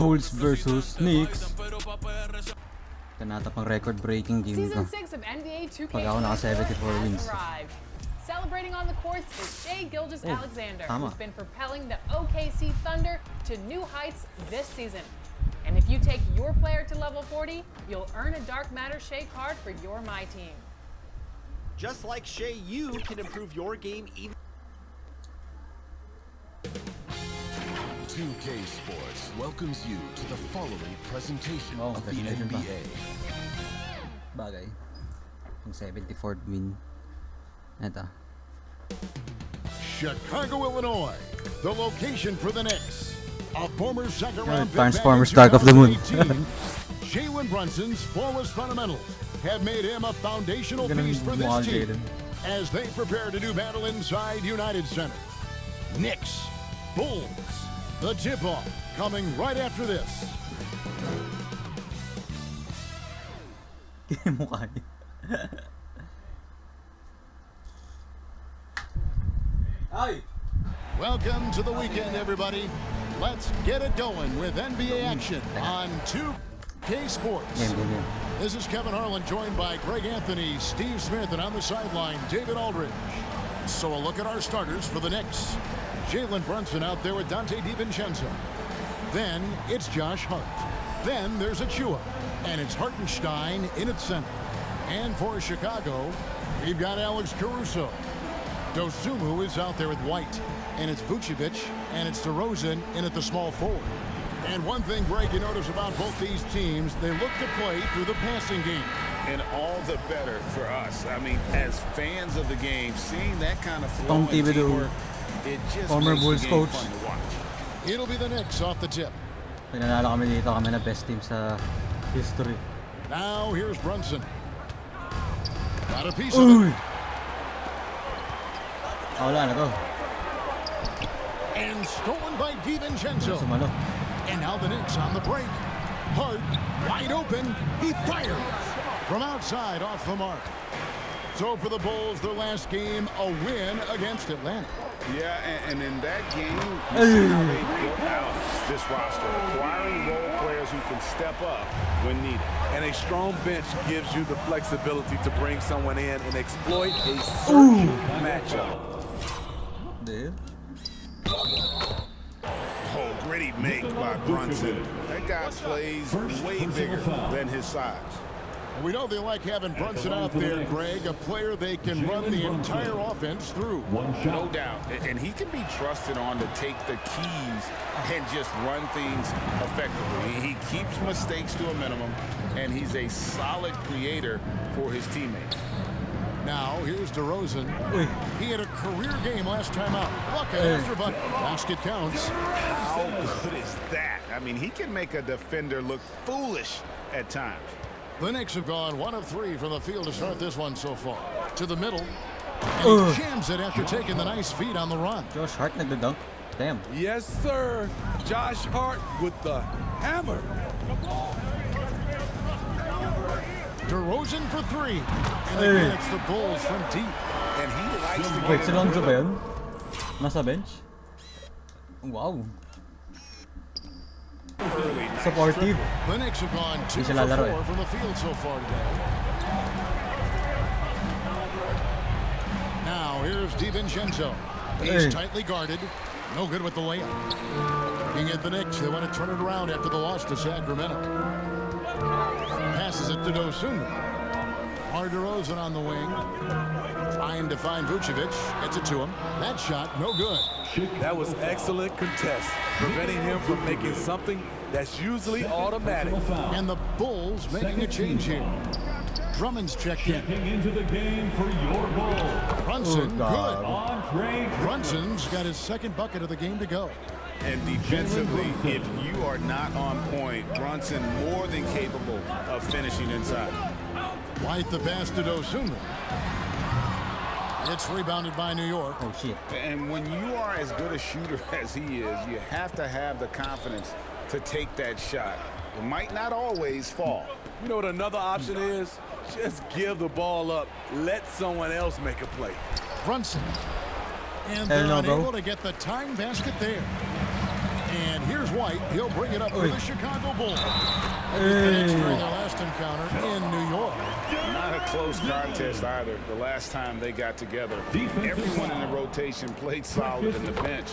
Bulls versus Knicks. Ito nata pang record-breaking game ko. Season 6 of NBA 2K Pag ako naka 74 wins. Celebrating on the courts is Shai Gilgeous-Alexander, tama. who's been propelling the OKC Thunder to new heights this season. And if you take your player to level 40, you'll earn a Dark Matter Shai card for your My Team. Just like Shai, you can improve your game even. 2K Sports welcomes you to the following presentation of the presentation pa. NBA. Bagay. Yung 74th win. Ito. Chicago, Illinois, the location for the Knicks. A former second-round pick Transformers back in Dark of the Moon. 2018. Jalen Brunson's flawless fundamentals have made him a foundational piece for this team as they prepare to do battle inside United Center. Knicks, Bulls, the tip-off coming right after this. Mukha niya. Welcome to the weekend, everybody. Let's get it going with NBA action on 2K Sports. This is Kevin Harlan, joined by Greg Anthony, Steve Smith, and on the sideline, David Aldridge. So a look at our starters for the Knicks. Jalen Brunson out there with Dante DiVincenzo. Then it's Josh Hart. Then there's Achua. And it's Hartenstein in its center. And for Chicago, we've got Alex Caruso. Dosunmu is out there with White. And it's Vucevic, and it's DeRozan in at the small forward. And one thing, Greg, you notice about both these teams, they look to play through the passing game. And all the better for us. I mean, as fans of the game, seeing that kind of flow Tom and Thibodeau, teamwork, it just former makes Bulls the game coach. fun to watch. It'll be the Knicks off the tip. Pinanalo kami dito, kami na best team sa history. Now here's Brunson. Got a piece of it. Wala na to. And stolen by DiVincenzo. Sumalo. And now the Knicks on the break. Hart, wide open. He fires from outside off the mark. So for the Bulls, their last game, a win against Atlanta. Yeah, and in that game, you see how they built out this roster, acquiring role players who can step up when needed. And a strong bench gives you the flexibility to bring someone in and exploit a certain matchup. There. Oh, gritty make by Brunson. That guy plays way bigger than his size. We know they like having Brunson out there, Greg, a player they can run the entire offense through. No doubt. And he can be trusted on to take the keys and just run things effectively. He keeps mistakes to a minimum, and he's a solid creator for his teammates. Now, here's DeRozan. He had a career game last time out. Bucket after bucket. Basket counts. How good is that? I mean, he can make a defender look foolish at times. The Knicks have gone 1 of 3 from the field to start this one so far. To the middle. And he jams it after taking the nice feed on the run. Josh Hart nagdadunk. Damn. Yes, sir. Josh Hart with the hammer. DeRozan for 3. And again, it's the Bulls from deep. And he likes to Wait, get si Lonzo ba yun? Nasa bench? Wow. early. Supportive. The Knicks have gone 2 sila for laro 4 from the field so far today. Now, here's DiVincenzo. He's tightly guarded. No good with the layup. Looking at the Knicks, they want to turn it around after the loss to Sacramento. Passes it to Dosunmu. DeRozan on the wing. Trying to find Vucevic. Gets it to him. That shot, no good. That was excellent contest, preventing him from making something that's usually automatic. And the Bulls making a change here. Drummond's checked in. Into the game for your goal. Brunson, good. Andre Brunson's got his second bucket of the game to go. And defensively, if you are not on point, Brunson more than capable of finishing inside. White the pass to Dosunmu. It's rebounded by New York. Oh shit. And when you are as good a shooter as he is, you have to have the confidence to take that shot. It might not always fall. You know what another option is? Just give the ball up. Let someone else make a play. Brunson. And they're unable to get the tying basket there. And here's White. He'll bring it up for the Chicago Bulls. And the Knicks during their last encounter in New York. Not a close contest either. The last time they got together, everyone in the rotation played solid, and the bench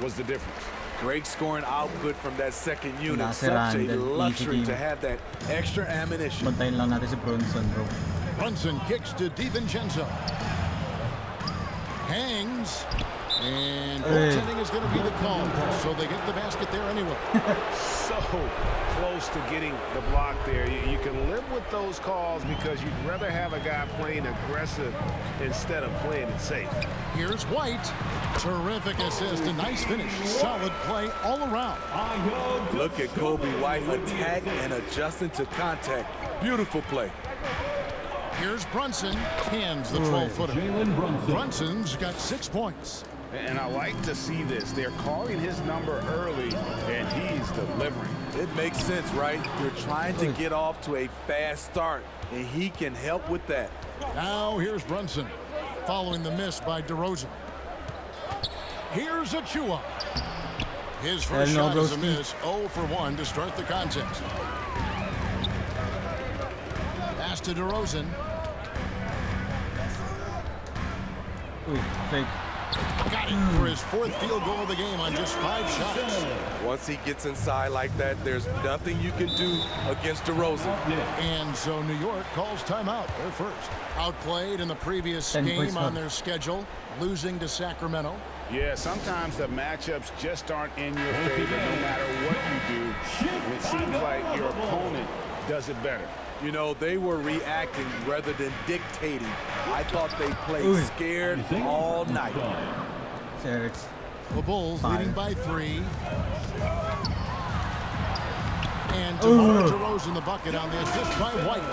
was the difference. Great scoring output from that second unit. Such a luxury to have that extra ammunition. Bantayin lang natin si Brunson, bro. Brunson kicks to DiVincenzo. Hangs. And goaltending is going to be the call, so they get the basket there anyway. So close to getting the block there. You can live with those calls because you'd rather have a guy playing aggressive instead of playing it safe. Here's White. Terrific assist, a nice finish. Solid play all around. Look at Kobe White attack and adjusting to contact. Beautiful play. Here's Brunson. Hands the 12-footer. Brunson's got 6 points. And I like to see this. They're calling his number early, and he's delivering. It makes sense, right? You're trying to get off to a fast start, and he can help with that. Now here's Brunson, following the miss by DeRozan. Here's Achua. His first shot is a miss, 0 for 1 to start the contest. Pass to DeRozan. Fake. Got it for his 4th field goal of the game on just 5 shots. Once he gets inside like that, there's nothing you can do against DeRozan. And so New York calls timeout. They're first. Outplayed in the previous game on their schedule, losing to Sacramento. Yeah, sometimes the matchups just aren't in your favor no matter what you do. It seems like your opponent does it better. You know, they were reacting rather than dictating. I thought they played scared all night. The Bulls leading by 3. And DeMar DeRozan the bucket on the assist by White.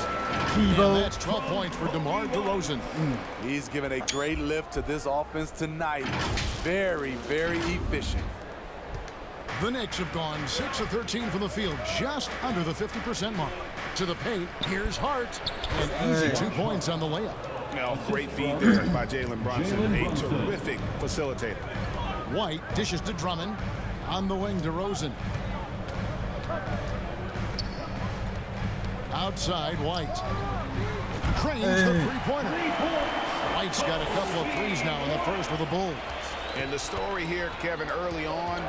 And that's 12 points for DeMar DeRozan. He's given a great lift to this offense tonight. Very, very efficient. The Knicks have gone 6 of 13 from the field, just under the 50% mark. To the paint, here's Hart. And easy 2 points on the layup. Now, great feed there by Jalen Brunson, a terrific facilitator. White dishes to Drummond. On the wing, DeRozan. Outside, White. Cranes the three-pointer. White's got a couple of threes now in the first for the Bulls. And the story here, Kevin, early on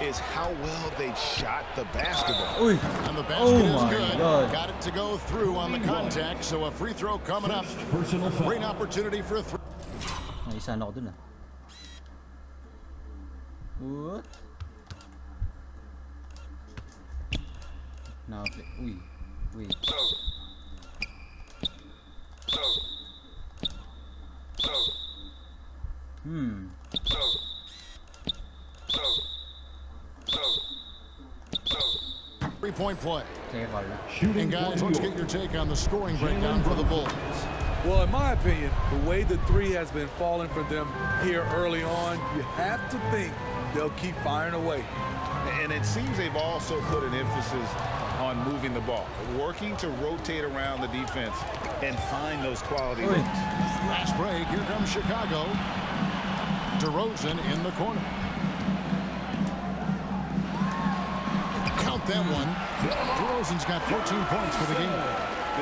is how well they've shot the basketball. And the basket is good. Got it to go through on the contact, so a free throw coming up. Great opportunity for a three. Naisa na ako dun ah. What? Now, wait. Three-point play. And guys, let's get your take on the scoring breakdown for the Bulls. Well, in my opinion, the way the three has been falling for them here early on, you have to think they'll keep firing away. And it seems they've also put an emphasis on moving the ball, working to rotate around the defense and find those quality looks. Last break, here comes Chicago. DeRozan in the corner. Count that one. DeRozan's got 14 points for the game.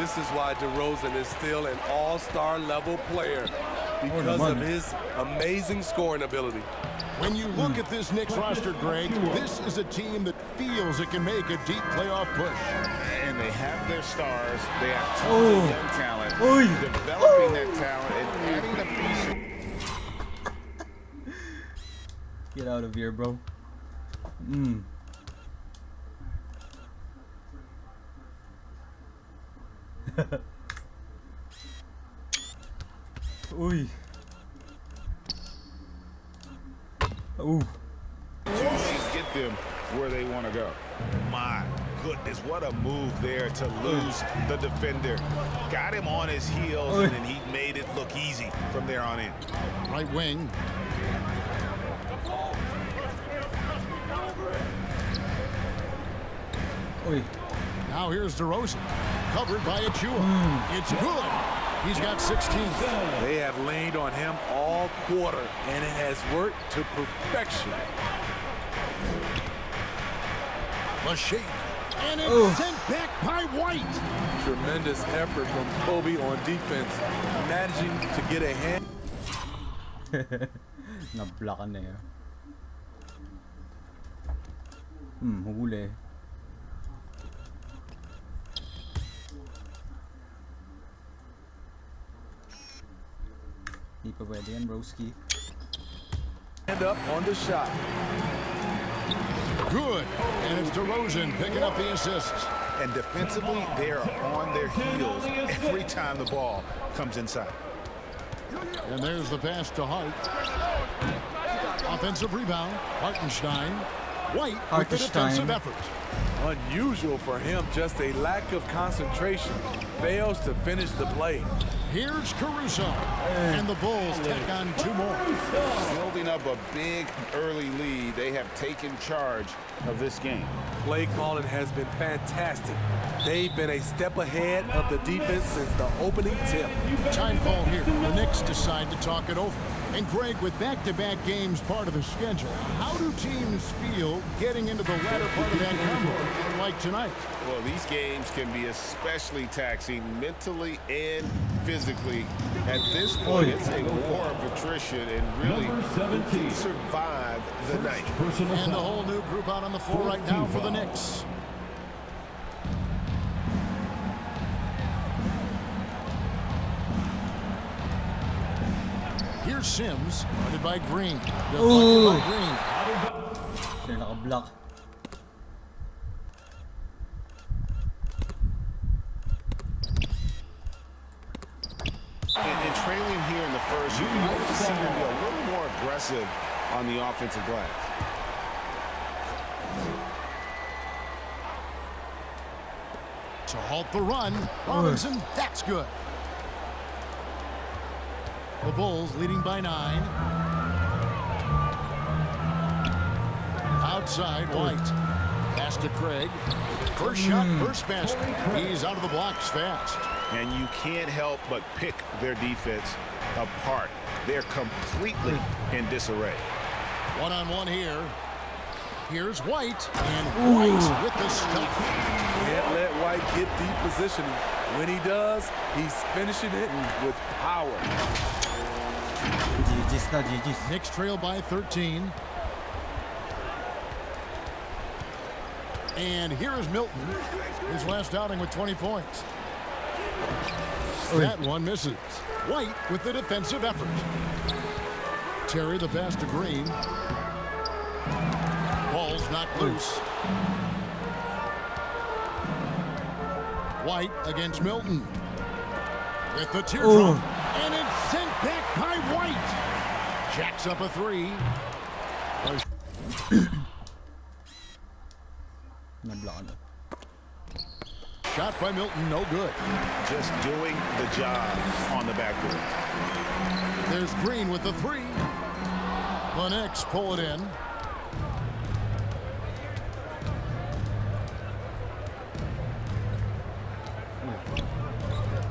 This is why DeRozan is still an all-star level player, because of his amazing scoring ability. When you look at this Knicks roster, Greg, this is a team that feels it can make a deep playoff push. And they have their stars. They have tons of young talent. Developing that talent and adding the pieces. Get out of here, bro. Ooh. Get them where they want to go. My goodness, what a move there to lose the defender. Got him on his heels, and then he made it look easy from there on in. Right wing. Now here's DeRozan, covered by Achua. It's good. He's got 16. They have leaned on him all quarter, and it has worked to perfection. A shake. And it's sent back by White. Tremendous effort from Kobe on defense, managing to get a hand. Nablokan na yun. Huli. Di pa pwede yan, broski. Hand up on the shot. Good. And it's DeRozan picking up the assists. And defensively, they are on their heels every time the ball comes inside. And there's the pass to Hart. Offensive rebound. Hartenstein. White with the defensive effort. Unusual for him, just a lack of concentration. Fails to finish the play. Here's Caruso. And the Bulls take on 2 more. Building up a big early lead, they have taken charge of this game. Play calling has been fantastic. They've been a step ahead of the defense since the opening tip. Time call here. The Knicks decide to talk it over. And Greg, with back-to-back games part of the schedule, how do teams feel getting into the latter part of that combo, like tonight? Well, these games can be especially taxing mentally and physically. At this point, it's a war of attrition, and really, who can survive the night? And the whole new group out on the floor right now for the Knicks. Here's Sims, guarded by Green. Deflected by Green. They're naka-block. And trailing here in the first, you can really see them be a little more aggressive on the offensive glass. To halt the run, Robinson, that's good. The Bulls leading by 9. Outside, White. Pass to Craig. First shot, first basket. He's out of the blocks fast. And you can't help but pick their defense apart. They're completely in disarray. One-on-one here. Here's White. And White with the stuff. Can't let White get deep positioning. When he does, he's finishing it with power. GG's na, GG's. Knicks trail by 13. And here is Milton. His last outing with 20 points. That one misses. White with the defensive effort. Terry the pass to Green. Ball's knocked loose. White against Milton. With the teardrop. And it's sent back by White. Jacks up a 3. Shot by Milton, no good. Just doing the job on the backboard. There's Green with the 3. The Knicks pull it in.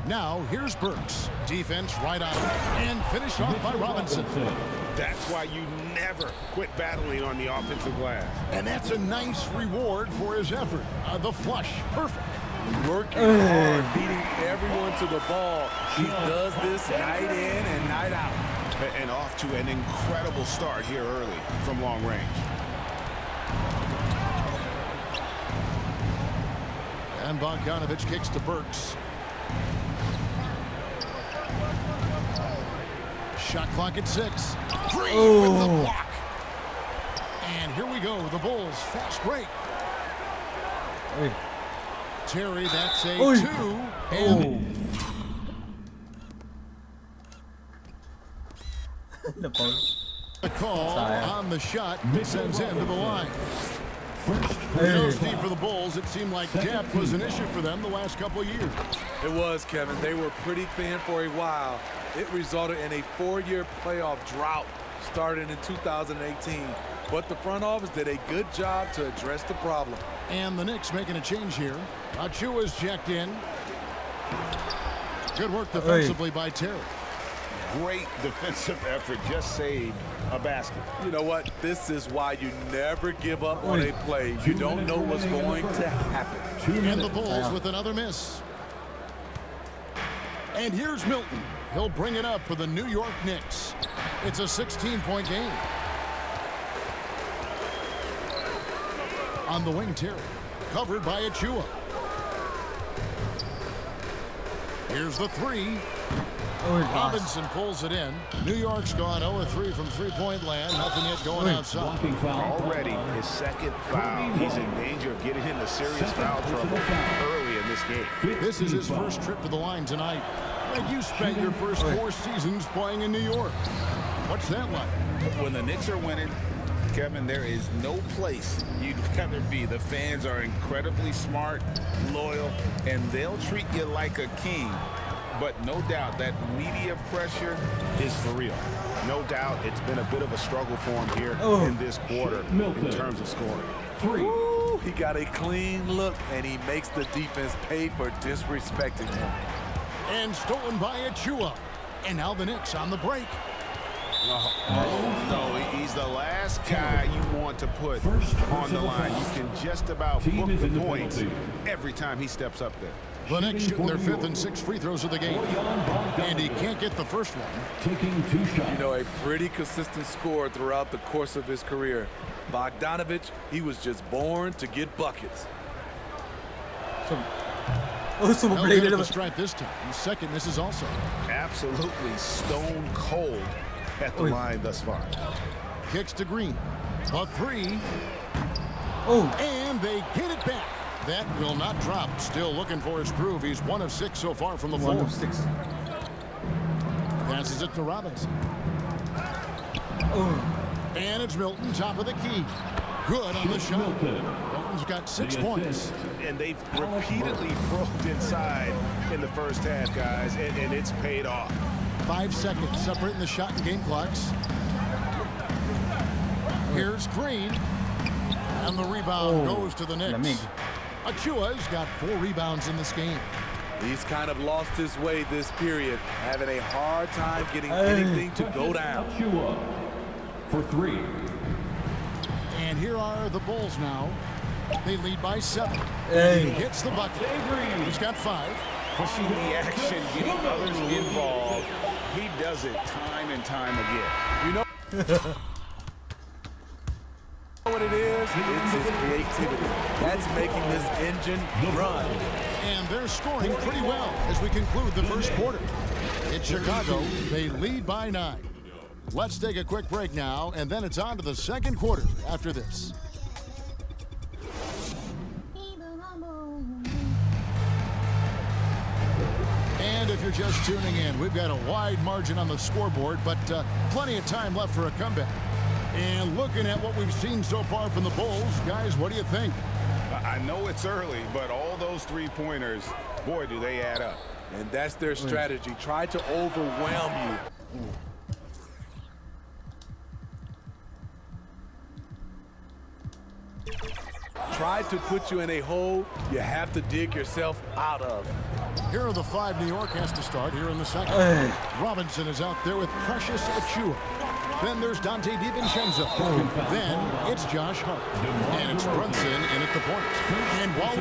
Now, here's Burks. Defense right out. And finished off by Robinson. That's why you never quit battling on the offensive glass. And that's a nice reward for his effort. The flush, perfect. Working hard, beating everyone to the ball. He does this night in and night out. And off to an incredible start here early from long range. And Bogdanovich kicks to Burks. Shot clock at 6. Green with the block. And here we go. The Bulls fast break. Terry, that's a 2. And the call on the shot sends him to the line. No, Steve, for the Bulls, it seemed like depth was an issue for them the last couple of years. It was, Kevin. They were pretty thin for a while. It resulted in a 4-year playoff drought starting in 2018. But the front office did a good job to address the problem. And the Knicks making a change here. Achua's checked in. Good work defensively by Terry. great defensive effort just saved a basket. You know what? This is why you never give up on a play. You don't know what's going to happen. And the Bulls with another miss. And here's Milton. He'll bring it up for the New York Knicks. It's a 16-point game. On the wing, Terry. Covered by Achua. Here's the three. Robinson pulls it in. New York's gone 0-3 from three-point land. Nothing yet going outside. Already his second foul. He's in danger of getting into serious foul trouble early in this game. This is his first trip to the line tonight. Greg, you spent your first 4 seasons playing in New York. What's that like? When the Knicks are winning, Kevin, there is no place you'd rather be. The fans are incredibly smart, loyal, and they'll treat you like a king. But no doubt that media pressure is for real. No doubt it's been a bit of a struggle for him here in this quarter in terms of scoring. Ooh, he got a clean look, and he makes the defense pay for disrespecting him. And stolen by Achua. And now the Knicks on the break. No, he's the last guy you want to put on the line. You can just about book the points every time he steps up there. The Knicks shooting their 5th and 6th free throws of the game. And he can't get the first one. Taking 2 shots. You know, a pretty consistent scorer throughout the course of his career. Bogdanovich, he was just born to get buckets. He'll get at the stripe this time. Second misses also. Absolutely stone cold at the line thus far. Kicks to Green. A 3. And they get it back. That will not drop. Still looking for his groove. He's 1 of 6 so far from the floor. 1 of 6. Passes it to Robinson. And it's Milton, top of the key. Good on the shot. Milton's got 6 points. And they've repeatedly probed inside in the first half, guys, and it's paid off. 5 seconds separating the shot and game clocks. Here's Green. And the rebound goes to the Knicks. Achua's got 4 rebounds in this game. He's kind of lost his way this period, having a hard time getting anything to go down. Achua for 3. And here are the Bulls now. They lead by 7. He hits the bucket. He's got 5. Pushing the action, getting others involved. He does it time and time again. You know what it is? It's his creativity. That's making this engine run. And they're scoring pretty well as we conclude the first quarter. In Chicago, they lead by 9. Let's take a quick break now, and then it's on to the second quarter after this. And if you're just tuning in, we've got a wide margin on the scoreboard, but plenty of time left for a comeback. And looking at what we've seen so far from the Bulls, guys, what do you think? I know it's early, but all those 3-pointers, boy, do they add up. And that's their strategy. Try to overwhelm you. Try to put you in a hole you have to dig yourself out of. Here are the 5 New York has to start here in the second. Robinson is out there with Precious Achua. Then there's Dante DiVincenzo. Then it's Josh Hart. And it's Brunson in at the point. And while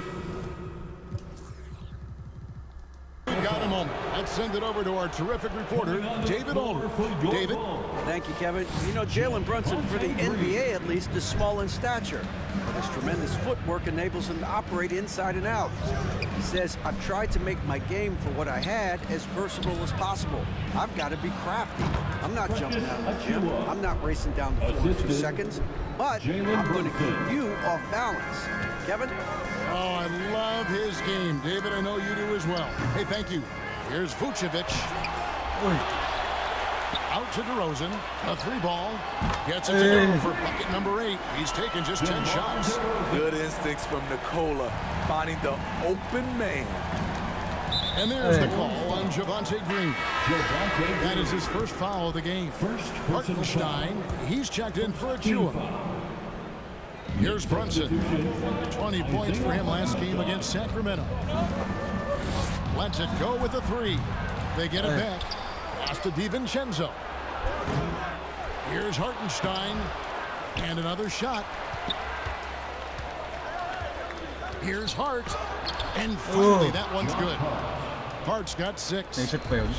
we've got a moment, let's send it over to our terrific reporter, David Alder. David? Thank you, Kevin. You know, Jalen Brunson, for the NBA at least, is small in stature. But his tremendous footwork enables him to operate inside and out. He says, I've tried to make my game for what I had as versatile as possible. I've got to be crafty. I'm not jumping out of the gym. I'm not racing down the floor in 2 seconds. But I'm going to keep you off balance. Kevin? Oh, I love his game. David, I know you do as well. Hey, thank you. Here's Vucevic. Out to DeRozan. A 3-ball. Gets it to go for bucket number 8. He's taken just 10 shots. Good instincts from Nikola, finding the open man. And there's the call on Javonte Green. That is his first foul of the game. Hartenstein, he's checked in for Achua. Here's Brunson. 20 points for him last game against Sacramento. Lets it go with a 3. They get it back. Pass to DiVincenzo. Here's Hartenstein. And another shot. Here's Hart. And finally, that one's good. Hart's got 6.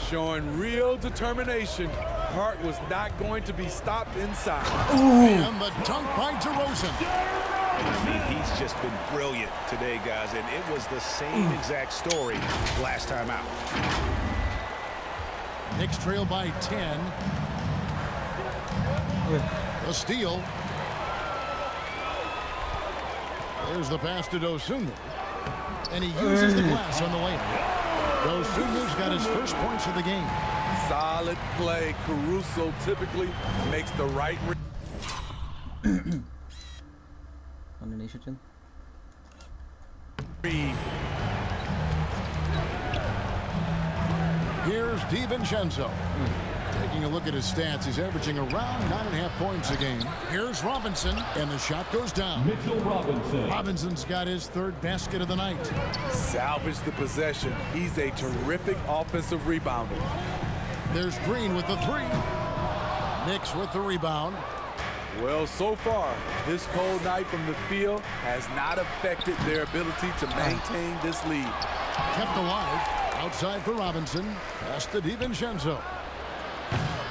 Showing real determination. Hart was not going to be stopped inside. And the dunk by DeRozan. I mean, he's just been brilliant today, guys, and it was the same exact story last time out. Knicks trail by 10. A steal. There's the pass to Dosunmu. And he uses the glass on the way. Dosunmu's got his first points of the game. Solid play. Caruso typically makes the right. Combination. Here's DiVincenzo. Taking a look at his stats, he's averaging around 9.5 points a game. Here's Robinson, and the shot goes down. Mitchell Robinson. Robinson's got his 3rd basket of the night. Salvage the possession. He's a terrific offensive rebounder. There's Green with the 3. Knicks with the rebound. Well, so far, this cold night from the field has not affected their ability to maintain this lead. Kept alive. Outside for Robinson. Pass to DiVincenzo.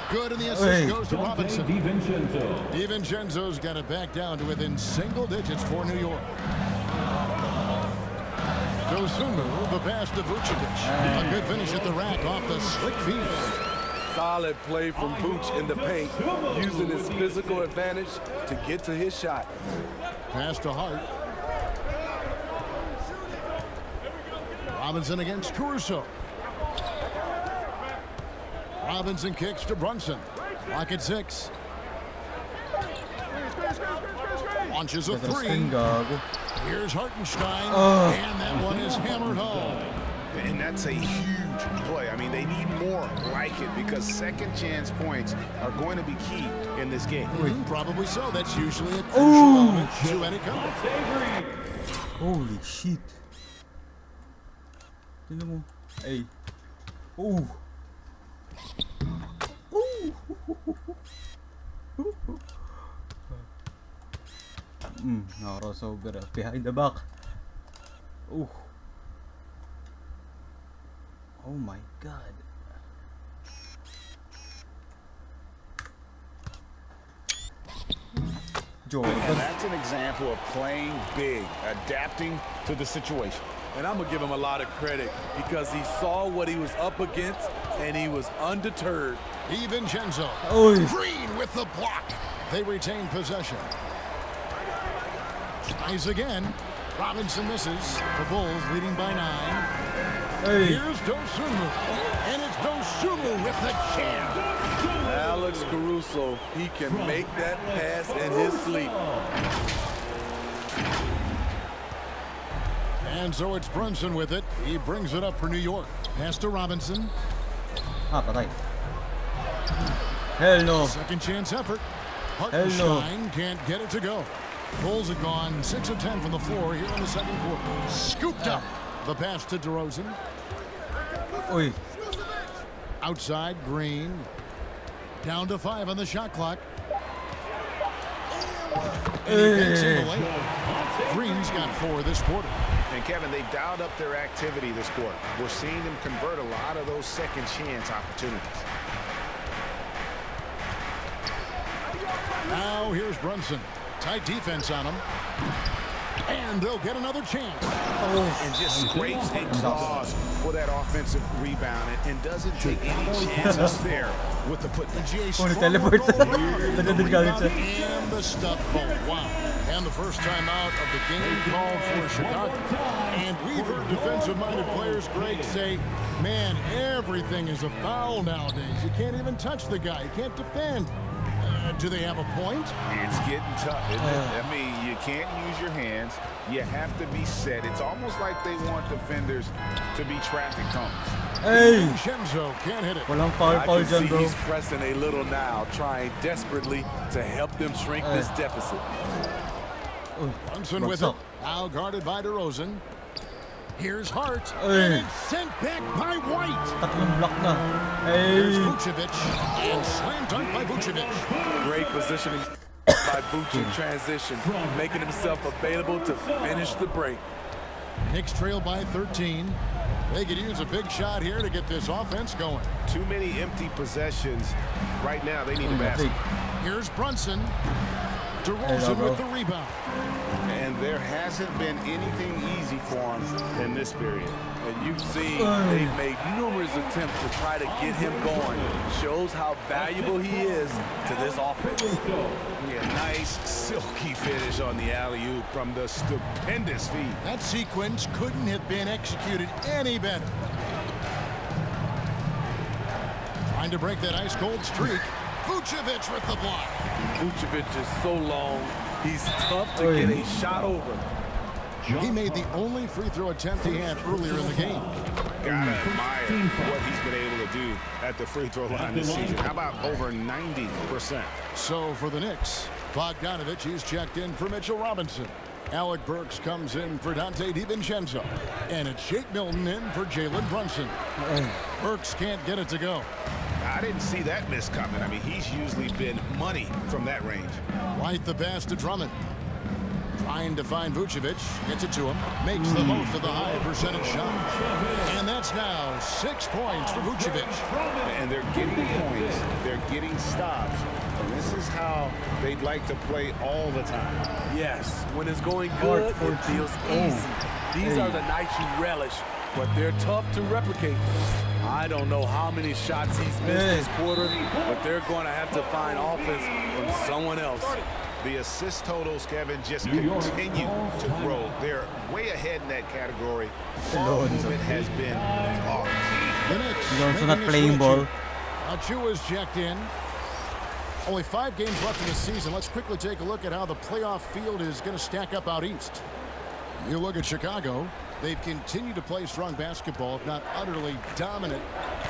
Good, and the assist goes to Robinson. DiVincenzo's got it back down to within single digits for New York. Dosunmu, the pass to Vucevic. A good finish at the rack off the slick feed. Solid play from Vooch in the paint, using his physical advantage to get to his shot. Pass to Hart. Robinson against Caruso. Robinson kicks to Brunson. Lock at 6. Launches a 3. Here's Hartenstein. And that one is hammered home. And that's a huge play. I mean, they need more like it because second chance points are going to be key in this game. Probably so. That's usually a crucial moment to any comeback. Holy shit. Tingnan mo. Ay. Ooh. Crossover behind the back. Ooh. Oh my god. Jordan. And that's an example of playing big, adapting to the situation. And I'm going to give him a lot of credit because he saw what he was up against and he was undeterred. DiVincenzo. Green with the block. They retain possession. Tries again. Robinson misses. The Bulls leading by 9. Here's Dosunmu. And it's Dosunmu with the jam. Alex Caruso, he can make that pass in his sleep. And so it's Brunson with it. He brings it up for New York. Pass to Robinson. Patay. Hell no. Second chance effort. Hartenstein can't get it to go. Bulls have gone 6 of 10 from the floor here in the second quarter. Scooped up. The pass to DeRozan. Outside, Green. Down to 5 on the shot clock. And he takes him away. Green's got 4 this quarter. And Kevin, they've dialed up their activity this quarter. We're seeing them convert a lot of those second chance opportunities. Now here's Brunson. Tight defense on him. And they'll get another chance. And just scrapes and claws for that offensive rebound and doesn't take any chances there with the putback. And the stuff ball. Wow. And the first time out of the game called for Chicago. And we've heard defensive-minded players, Greg, say, man, everything is a foul nowadays. You can't even touch the guy. You can't defend. Do they have a point? It's getting tough, isn't it? I mean, you can't use your hands. You have to be set. It's almost like they want defenders to be traffic cones. Shenzo can't hit it. I can see he's pressing a little now, trying desperately to help them shrink this deficit. Brunson with it. Now guarded by DeRozan. Here's Hart, Ay. and it's sent back by White. Tatlong block na. Here's Ay. Vucevic, and slam dunk by Vucevic. Great positioning by Vucevic in transition, making himself available to finish the break. Knicks trail by 13. They could use a big shot here to get this offense going. Too many empty possessions. Right now, they need a basket. Here's Brunson. DeRozan with the rebound. And there hasn't been anything easy for him in this period. And you've seen they've made numerous attempts to try to get him going. Shows how valuable he is to this offense. Yeah, nice silky finish on the alley-oop from the stupendous feed. That sequence couldn't have been executed any better. Trying to break that ice-cold streak. Vucevic with the block. Vucevic is so long, he's tough to get a shot over. He made the only free throw attempt he had earlier in the game. Gotta admire what he's been able to do at the free throw line this season. How about over 90%? So for the Knicks, Bogdanovich, he's checked in for Mitchell Robinson. Alec Burks comes in for Dante DiVincenzo. And it's Shake Milton in for Jalen Brunson. Burks can't get it to go. I didn't see that miss coming. I mean, he's usually been money from that range. White the pass to Drummond. Trying to find Vucevic. Gets it to him. Makes the most of the high percentage shot. And that's now 6 points for Vucevic. And they're getting points. They're getting stops. And this is how they'd like to play all the time. Yes, when it's going good, it feels easy. These are the nights you relish, but they're tough to replicate. I don't know how many shots he's missed this quarter, but they're going to have to find offense from someone else. The assist totals, Kevin, just continue to grow. They're way ahead in that category. Ball movement has been flawless. The Knicks Alonso not playing ball. Achua's checked in. Only 5 games left in the season. Let's quickly take a look at how the playoff field is going to stack up out east. You look at Chicago. They've continued to play strong basketball, if not utterly dominant,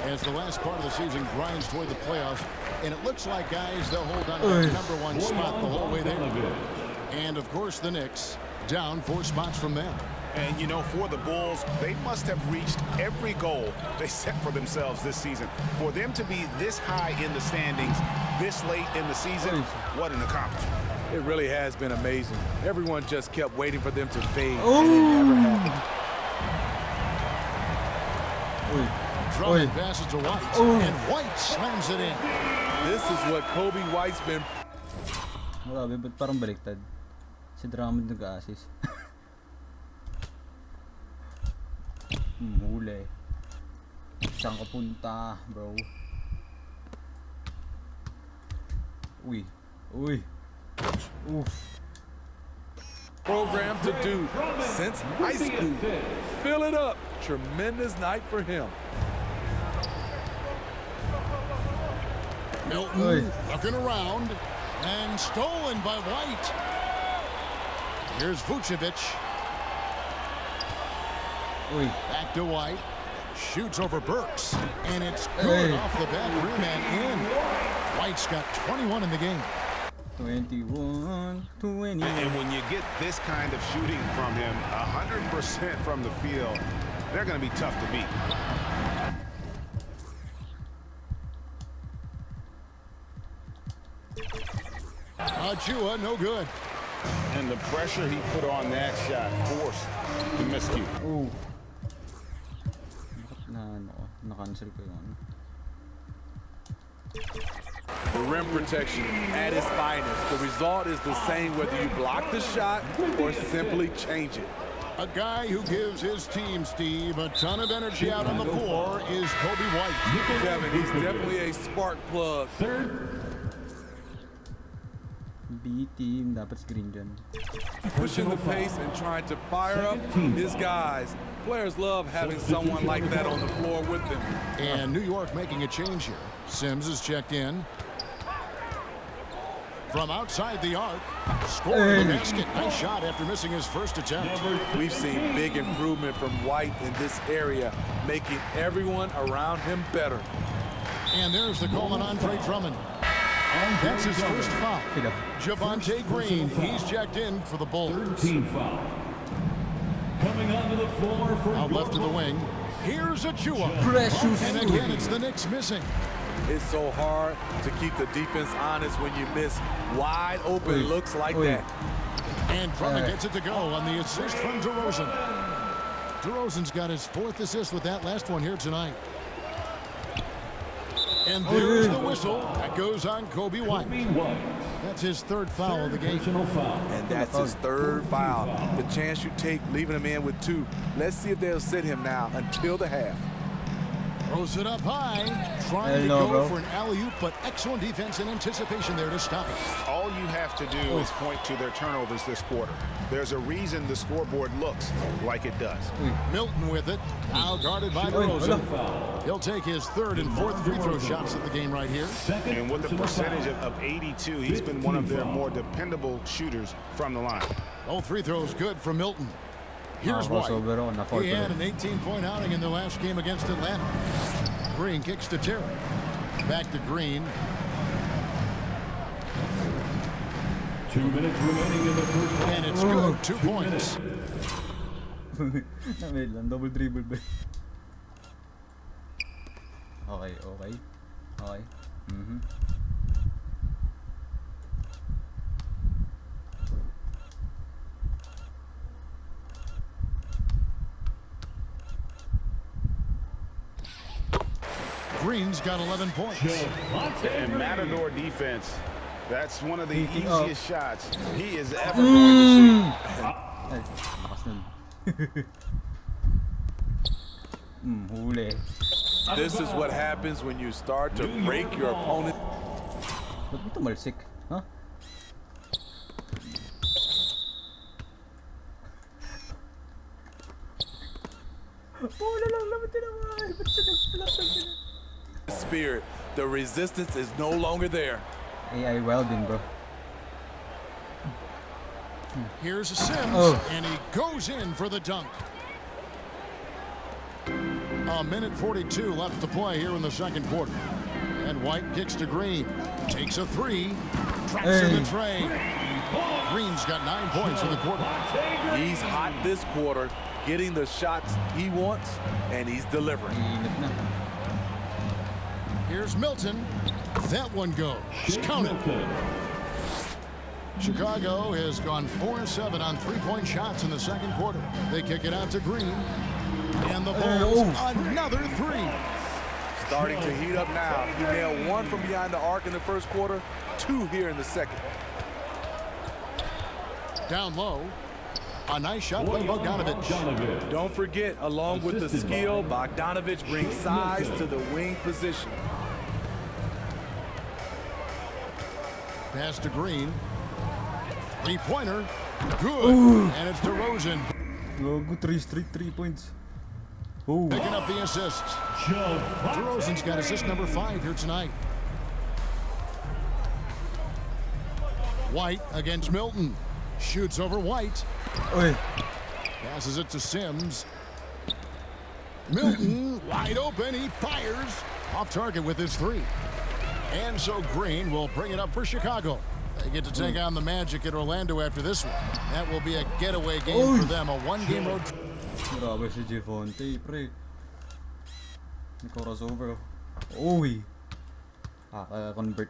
as the last part of the season grinds toward the playoffs. And it looks like, guys, they'll hold on to the #1 spot the whole way there. And, of course, the Knicks down 4 spots from them. And, you know, for the Bulls, they must have reached every goal they set for themselves this season. For them to be this high in the standings this late in the season, what an accomplishment. It really has been amazing. Everyone just kept waiting for them to fade, and it never happened. Drummond passes to White, and White slams it in. This is what Kobe White's been. Grabe, ba't parang baliktad? Si Drummond nag-assist. Huli. Saan ka punta, bro? Uy. Uy. Oof. Programmed to do since high school. Fill it up. Tremendous night for him. Milton looking around and stolen by White. Here's Vucevic. Back to White. Shoots over Burks. And it's good off the back rim and in. White's got 21 in the game. 21, 20. And when you get this kind of shooting from him, 100% from the field, they're going to be tough to beat. Achua, no good. And the pressure he put on that shot forced the miscue. Oh. Na-cancel ko yun. The rim protection at its finest. The result is the same whether you block the shot or simply change it. A guy who gives his team, Steve, a ton of energy out on the floor is Kobe White. Kevin, he's definitely a spark plug. B team, dapat screen dyan. Pushing the pace and trying to fire up his guys. Players love having someone like that on the floor with them. And New York making a change here. Sims is checked in. From outside the arc, scoring the basket. Nice shot after missing his first attempt. We've seen big improvement from White in this area, making everyone around him better. And there's the call on Andre Drummond. That's his first foul. Javonte Green, he's checked in for the Bulls. 13 foul. Coming onto the floor for Out left to the wing. Here's Achua. Precious. And again, it's the Knicks missing. It's so hard to keep the defense honest when you miss wide open looks like that. And Drummond gets it to go on the assist from DeRozan. DeRozan's got his 4th assist with that last one here tonight. And there's the whistle. That goes on Kobe White. That's his 3rd foul of the game. And that's his 3rd foul. The chance you take leaving him in with 2. Let's see if they'll sit him now until the half. Throws it up high. Trying to go for an alley-oop, but excellent defense and anticipation there to stop it. All you have to do is point to their turnovers this quarter. There's a reason the scoreboard looks like it does. Milton with it. Now guarded by DeRozan. He'll take his 3rd and 4th free throw shots at the game right here. And with a percentage of 82, he's been one of their more dependable shooters from the line. All free throws good from Milton. Here's White. He had an 18-point outing in the last game against Atlanta. Green kicks to Terry. Back to Green. 2 minutes remaining in the first half. And it's good. 2 points. Wait lang, double dribble ba? Okay. Green's got 11 points. And Matador defense, that's one of the easiest shots he is ever going to Huli. This is what happens when you start to break your opponent. Ba't mo tumalsik? Huh? Spirit, the resistance is no longer there. AI welding, bro. Here's Sims, and he goes in for the dunk. A minute 42 left to play here in the 2nd quarter. And White kicks to Green. Takes a 3. Traps in the tray. Green's got 9 points in the quarter. He's hot this quarter, getting the shots he wants, and he's delivering. Here's Milton. That one goes. Count it. Chicago has gone 4-7 on 3-point shots in the 2nd quarter. They kick it out to Green. And the Bulls, another 3. Starting to heat up now. He nailed 1 from behind the arc in the 1st quarter, 2 here in the 2nd. Down low. A nice shot by Bogdanovich. Don't forget, along with the skill, Bogdanovich brings size to the wing position. Pass to Green. 3-pointer. Good. And it's DeRozan. Good 3 straight 3 points. Picking up the assists. DeRozan's got assist number 5 here tonight. White against Milton. Shoots over White. Passes it to Sims. Milton wide open. He fires. Off target with his 3. And so Green will bring it up for Chicago. They get to take on the Magic at Orlando after this one. That will be a getaway game for them. A 1-game road trip. Grabe si Javonte, pre. Crossover. Convert.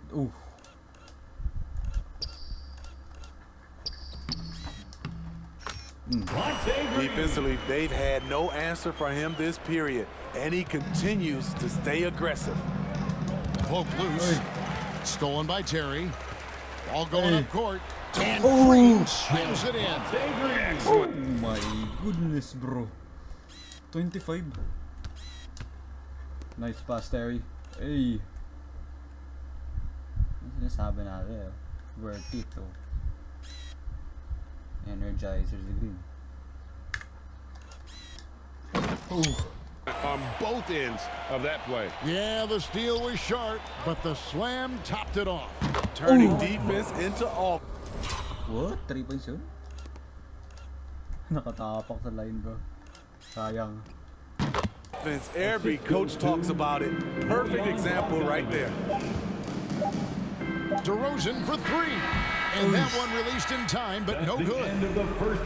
Defensively, they've had no answer for him this period, and he continues to stay aggressive. Poke loose. Stolen by Terry. Ball going up court. And Green slams it in. Oh my goodness, bro. 25. Nice pass, Terry. Hey. Ano sinasabi natin? Worth it, oh. Energizers the Green. On both ends of that play. Yeah, the steal was sharp, but the slam topped it off. Turning defense into offense. What? 3 points yun? Nakatapak sa line, bro. Sayang. Every coach talks about it. Perfect example right there. DeRozan for 3. And that one released in time, but no good.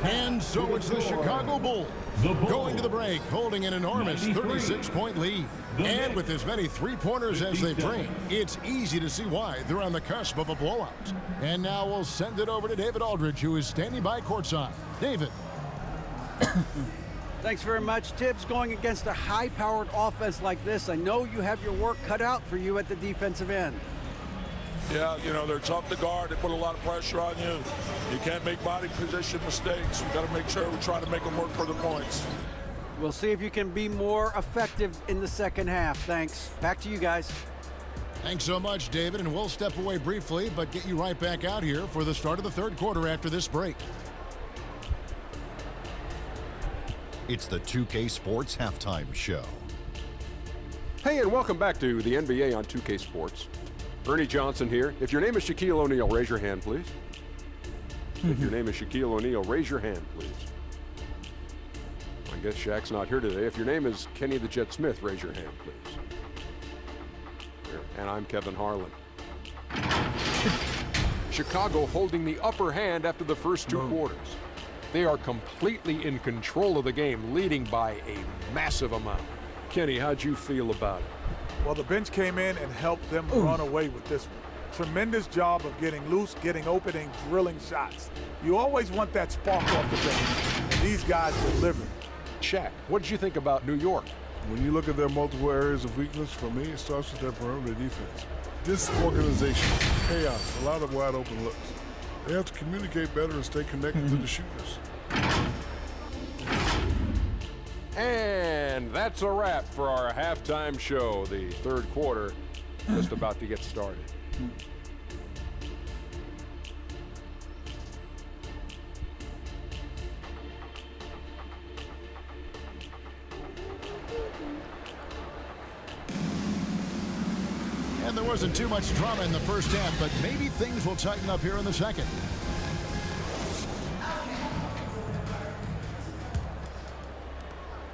And so it's the Chicago Bulls going to the break, holding an enormous 36-point lead. And with as many three-pointers as they bring, it's easy to see why they're on the cusp of a blowout. And now we'll send it over to David Aldridge, who is standing by courtside. David. Thanks very much, Tibbs. Going against a high-powered offense like this, I know you have your work cut out for you at the defensive end. Yeah, you know, they're tough to guard. They put a lot of pressure on you. You can't make body position mistakes. We've got to make sure we try to make them work for the points. We'll see if you can be more effective in the second half. Thanks. Back to you guys. Thanks so much, David, and we'll step away briefly, but get you right back out here for the start of the third quarter after this break. It's the 2K Sports Halftime Show. Hey, and welcome back to the NBA on 2K Sports. Ernie Johnson here. If your name is Shaquille O'Neal, raise your hand, please. If your name is Shaquille O'Neal, raise your hand, please. I guess Shaq's not here today. If your name is Kenny the Jet Smith, raise your hand, please. Here. And I'm Kevin Harlan. Chicago holding the upper hand after the first two quarters. They are completely in control of the game, leading by a massive amount. Kenny, how'd you feel about it? Well, the bench came in and helped them run away with this one. Tremendous job of getting loose, getting open, and drilling shots. You always want that spark off the bench, and these guys delivered. Shaq, what did you think about New York? When you look at their multiple areas of weakness, for me, it starts with their perimeter defense. Disorganization, chaos, a lot of wide open looks. They have to communicate better and stay connected to the shooters. And that's a wrap for our halftime show. The third quarter just about to get started. And there wasn't too much drama in the first half, but maybe things will tighten up here in the second.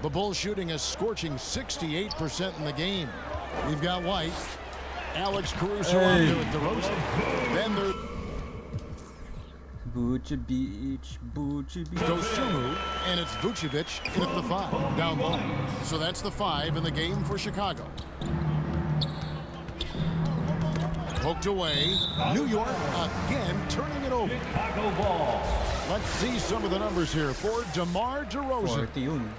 The Bulls shooting a scorching 68% in the game. We've got White, Alex Caruso on there at the roast. Then they're Dosunmu, and it's Vucevic in at the 5, down low. So that's the 5 in the game for Chicago. Poked away. New York again turning it over. Chicago ball. Let's see some of the numbers here for DeMar DeRozan. 41.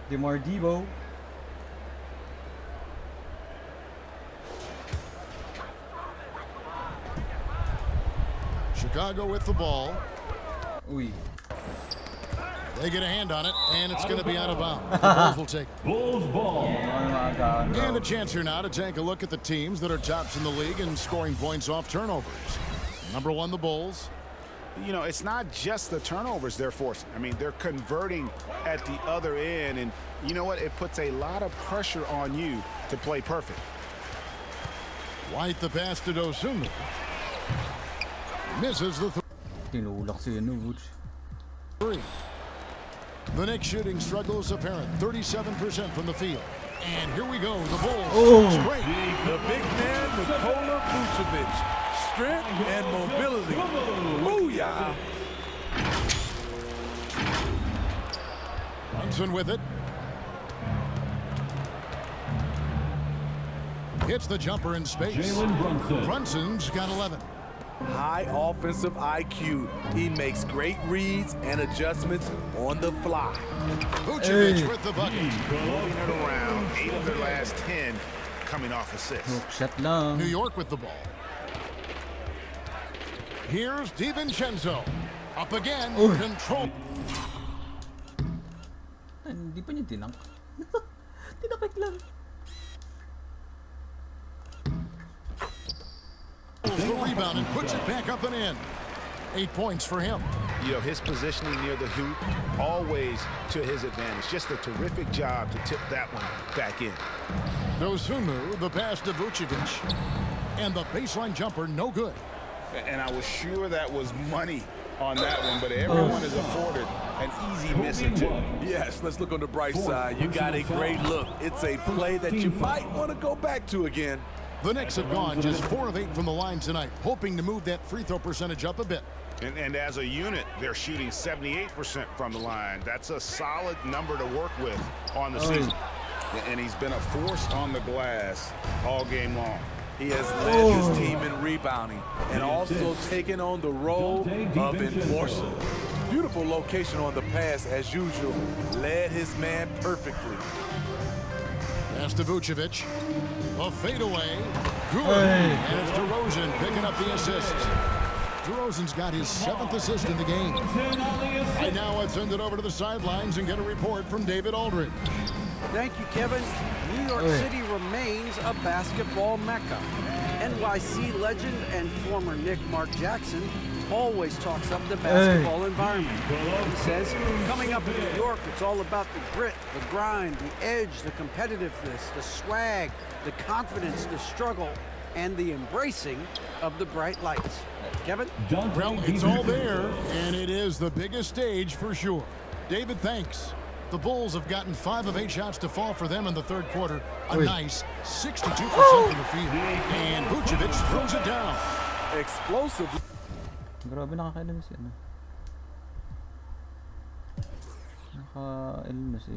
DeMar Debo. Chicago with the ball. Uy. They get a hand on it, and it's going to be out of bounds. The Bulls will take it. Bulls ball. And a chance here now to take a look at the teams that are tops in the league in scoring points off turnovers. Number 1, the Bulls. You know, it's not just the turnovers they're forcing. I mean, they're converting at the other end, and you know what? It puts a lot of pressure on you to play perfect. White the pass to Dosunmu. Misses the three. The Knicks shooting struggle is apparent. 37% from the field. And here we go. The Bulls. Straight. The big man with Kola Vucevic. Strength and mobility. Booyah! Brunson with it. Hits the jumper in space. Brunson's got 11. High offensive IQ. He makes great reads and adjustments on the fly. Vucevic with the bucket. Moving it around. 8 of their last 10 coming off assists. New York with the ball. Here's DiVincenzo. Up again. Control. Hindi pa niya tinang. Tinapik lang. The rebound and puts it back up and in. 8 points for him. You know, his positioning near the hoop, always to his advantage. Just a terrific job to tip that one back in. Dosunmu, the pass to Vucevic. And the baseline jumper, no good. And I was sure that was money on that one, but everyone is afforded an easy miss or two. Yes, let's look on the bright side. You got a great look. It's a play that you might want to go back to again. The Knicks have gone just 4 of 8 from the line tonight, hoping to move that free throw percentage up a bit. And as a unit, they're shooting 78% from the line. That's a solid number to work with on the season. And he's been a force on the glass all game long. He has led his team in rebounding and also taken on the role of enforcer. Beautiful location on the pass, as usual. Led his man perfectly. Pass to Vucevic. A fadeaway. Good. And it's DeRozan picking up the assist. DeRozan's got his 7th assist in the game. And now let's send it over to the sidelines and get a report from David Aldridge. Thank you, Kevin. New York City remains a basketball mecca. NYC legend and former Knick Mark Jackson always talks up the basketball environment. He says, coming up in New York, it's all about the grit, the grind, the edge, the competitiveness, the swag, the confidence, the struggle, and the embracing of the bright lights. Kevin? Well, it's all there, and it is the biggest stage for sure. David, thanks. The Bulls have gotten 5 of 8 shots to fall for them in the third quarter. A nice 62% from the field. And Vucevic throws it down. Explosive. Grabe nakakailan si ano. Nakailan na si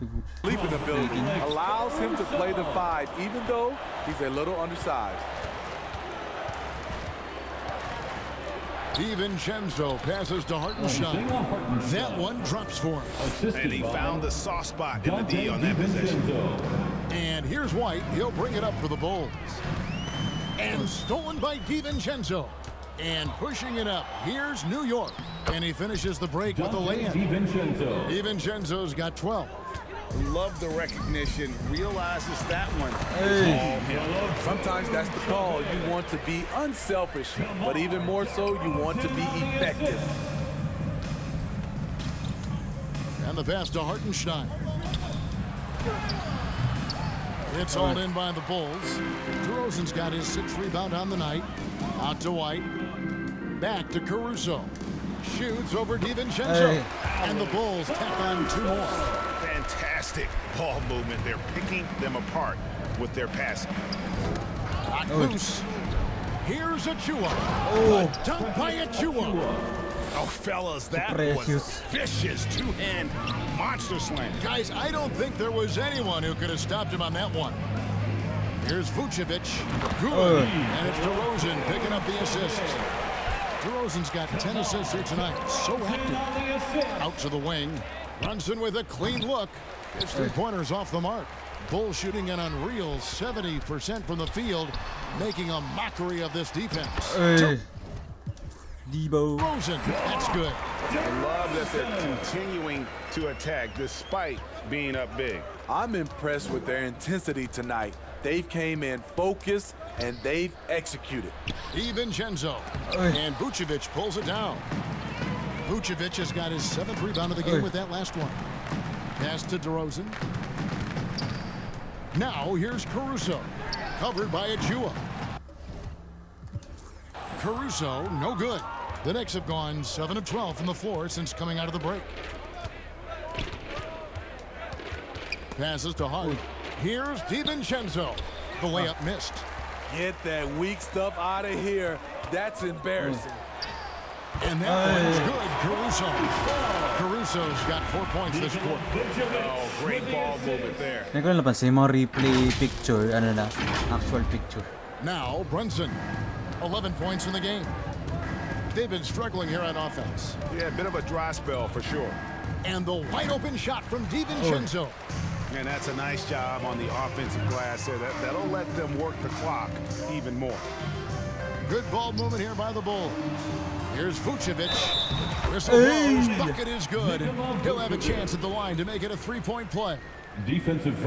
Vuce. Leaping ability allows him to play the 5, even though he's a little undersized. DiVincenzo passes to Hartenstein. That one drops for him. And he found the soft spot in the D on that possession. And here's White. He'll bring it up for the Bulls. And stolen by DiVincenzo. And pushing it up. Here's New York. And he finishes the break with a layup. DiVincenzo's got 12. Love the recognition. Realizes that one is all him. Sometimes that's the call. You want to be unselfish, but even more so, you want to be effective. And the pass to Hartenstein. It's hauled in by the Bulls. DeRozan's got his 6th rebound on the night. Out to White. Back to Caruso. Shoots over DiVincenzo. And the Bulls tack on 2 more. Fantastic ball movement. They're picking them apart with their passing. Not loose. Here's Achua. A dunk by Achua. Oh, fellas, that was vicious. 2-hand monster slam. Guys, I don't think there was anyone who could have stopped him on that one. Here's Vucevic. Good. And it's DeRozan picking up the assist. DeRozan's got 10 assists here tonight. So active. Out to the wing. Brunson with a clean look. His 3-pointers off the mark. Bulls shooting an unreal 70% from the field, making a mockery of this defense. Debo. DeRozan, that's good. I love that they're continuing to attack despite being up big. I'm impressed with their intensity tonight. They've came in focused and they've executed. DiVincenzo. And Vucevic pulls it down. Vucevic has got his 7th rebound of the game with that last one. Pass to DeRozan. Now here's Caruso. Covered by Achua. Caruso, no good. The Knicks have gone 7 of 12 from the floor since coming out of the break. Passes to Hart. Here's DiVincenzo. The layup missed. Get that weak stuff out of here. That's embarrassing. And that one's good. Caruso's got 4 points this quarter. Oh, great ball movement there. Hindi ko lang napansin yung mga replay picture, ano na, actual picture. Now, Brunson, 11 points in the game. They've been struggling here on offense. Yeah, a bit of a dry spell for sure. And the wide open shot from DiVincenzo. And that's a nice job on the offensive glass there. That'll let them work the clock even more. Good ball movement here by the Bulls. Here's Vucevic. Whistle blows. Bucket is good. He'll have a chance at the line to make it a 3-point play. Defensive.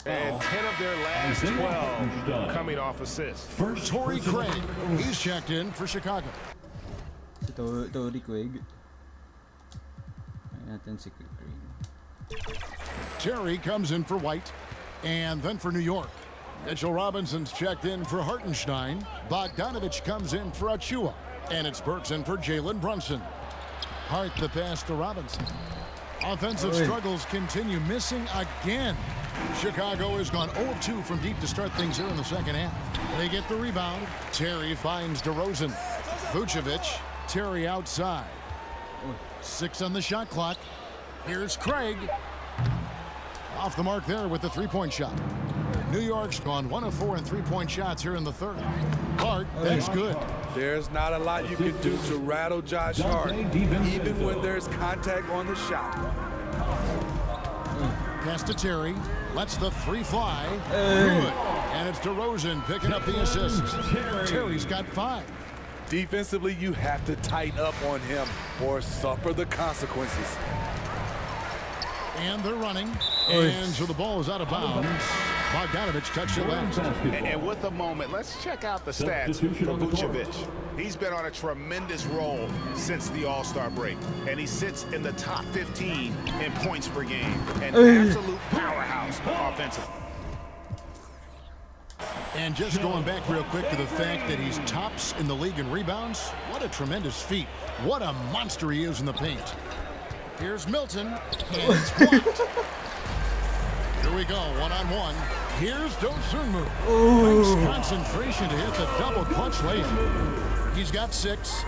And 10 of their last 12 coming off assists. First, Torrey Craig. He's checked in for Chicago. Si Torrey Craig. Ayan natin si Craig. Terry comes in for White. And then for New York. Mitchell Robinson's checked in for Hartenstein. Bogdanovich comes in for Achua. And it's Burks in for Jalen Brunson. Hart the pass to Robinson. Offensive struggles continue, missing again. Chicago has gone 0 of 2 from deep to start things here in the second half. They get the rebound. Terry finds DeRozan. Vucevic, Terry outside. 6 on the shot clock. Here's Craig. Off the mark there with the three-point shot. New York's gone 1 of 4 in three-point shots here in the third. Hart, that's good. There's not a lot you can do to rattle Josh Hart, even when there's contact on the shot. Pass to Terry. Lets the three fly. Good. And it's DeRozan picking up the assist. Terry's got 5. Defensively, you have to tighten up on him or suffer the consequences. And they're running. And so the ball is out of bounds. Bogdanovich touched it last. And with a moment, let's check out the stats for Vucevic. He's been on a tremendous roll since the All-Star break. And he sits in the top 15 in points per game. An absolute powerhouse offensively. And just going back real quick to the fact that he's tops in the league in rebounds. What a tremendous feat. What a monster he is in the paint. Here's Milton. And it's blocked. Here we go, one-on-one. Here's Dosunmu. Nice concentration to hit the double clutch layup. He's got 6.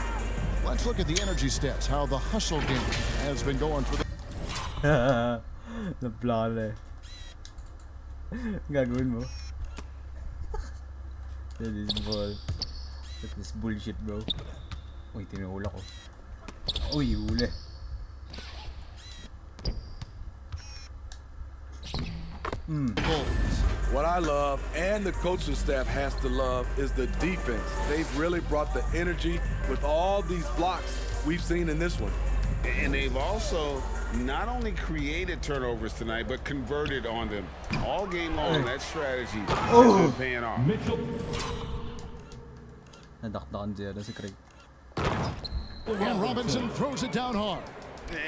Let's look at the energy stats, how the hustle game has been going for the... Naplala eh. Gagawin mo. That is ball. That is bullshit, bro. Uy, tinahula ko. Uy, huli. What I love, and the coaching staff has to love, is the defense. They've really brought the energy with all these blocks we've seen in this one. And they've also not only created turnovers tonight, but converted on them. All game long, that strategy has been paying off. Nadakdakan siya si Craig. And Robinson throws it down hard.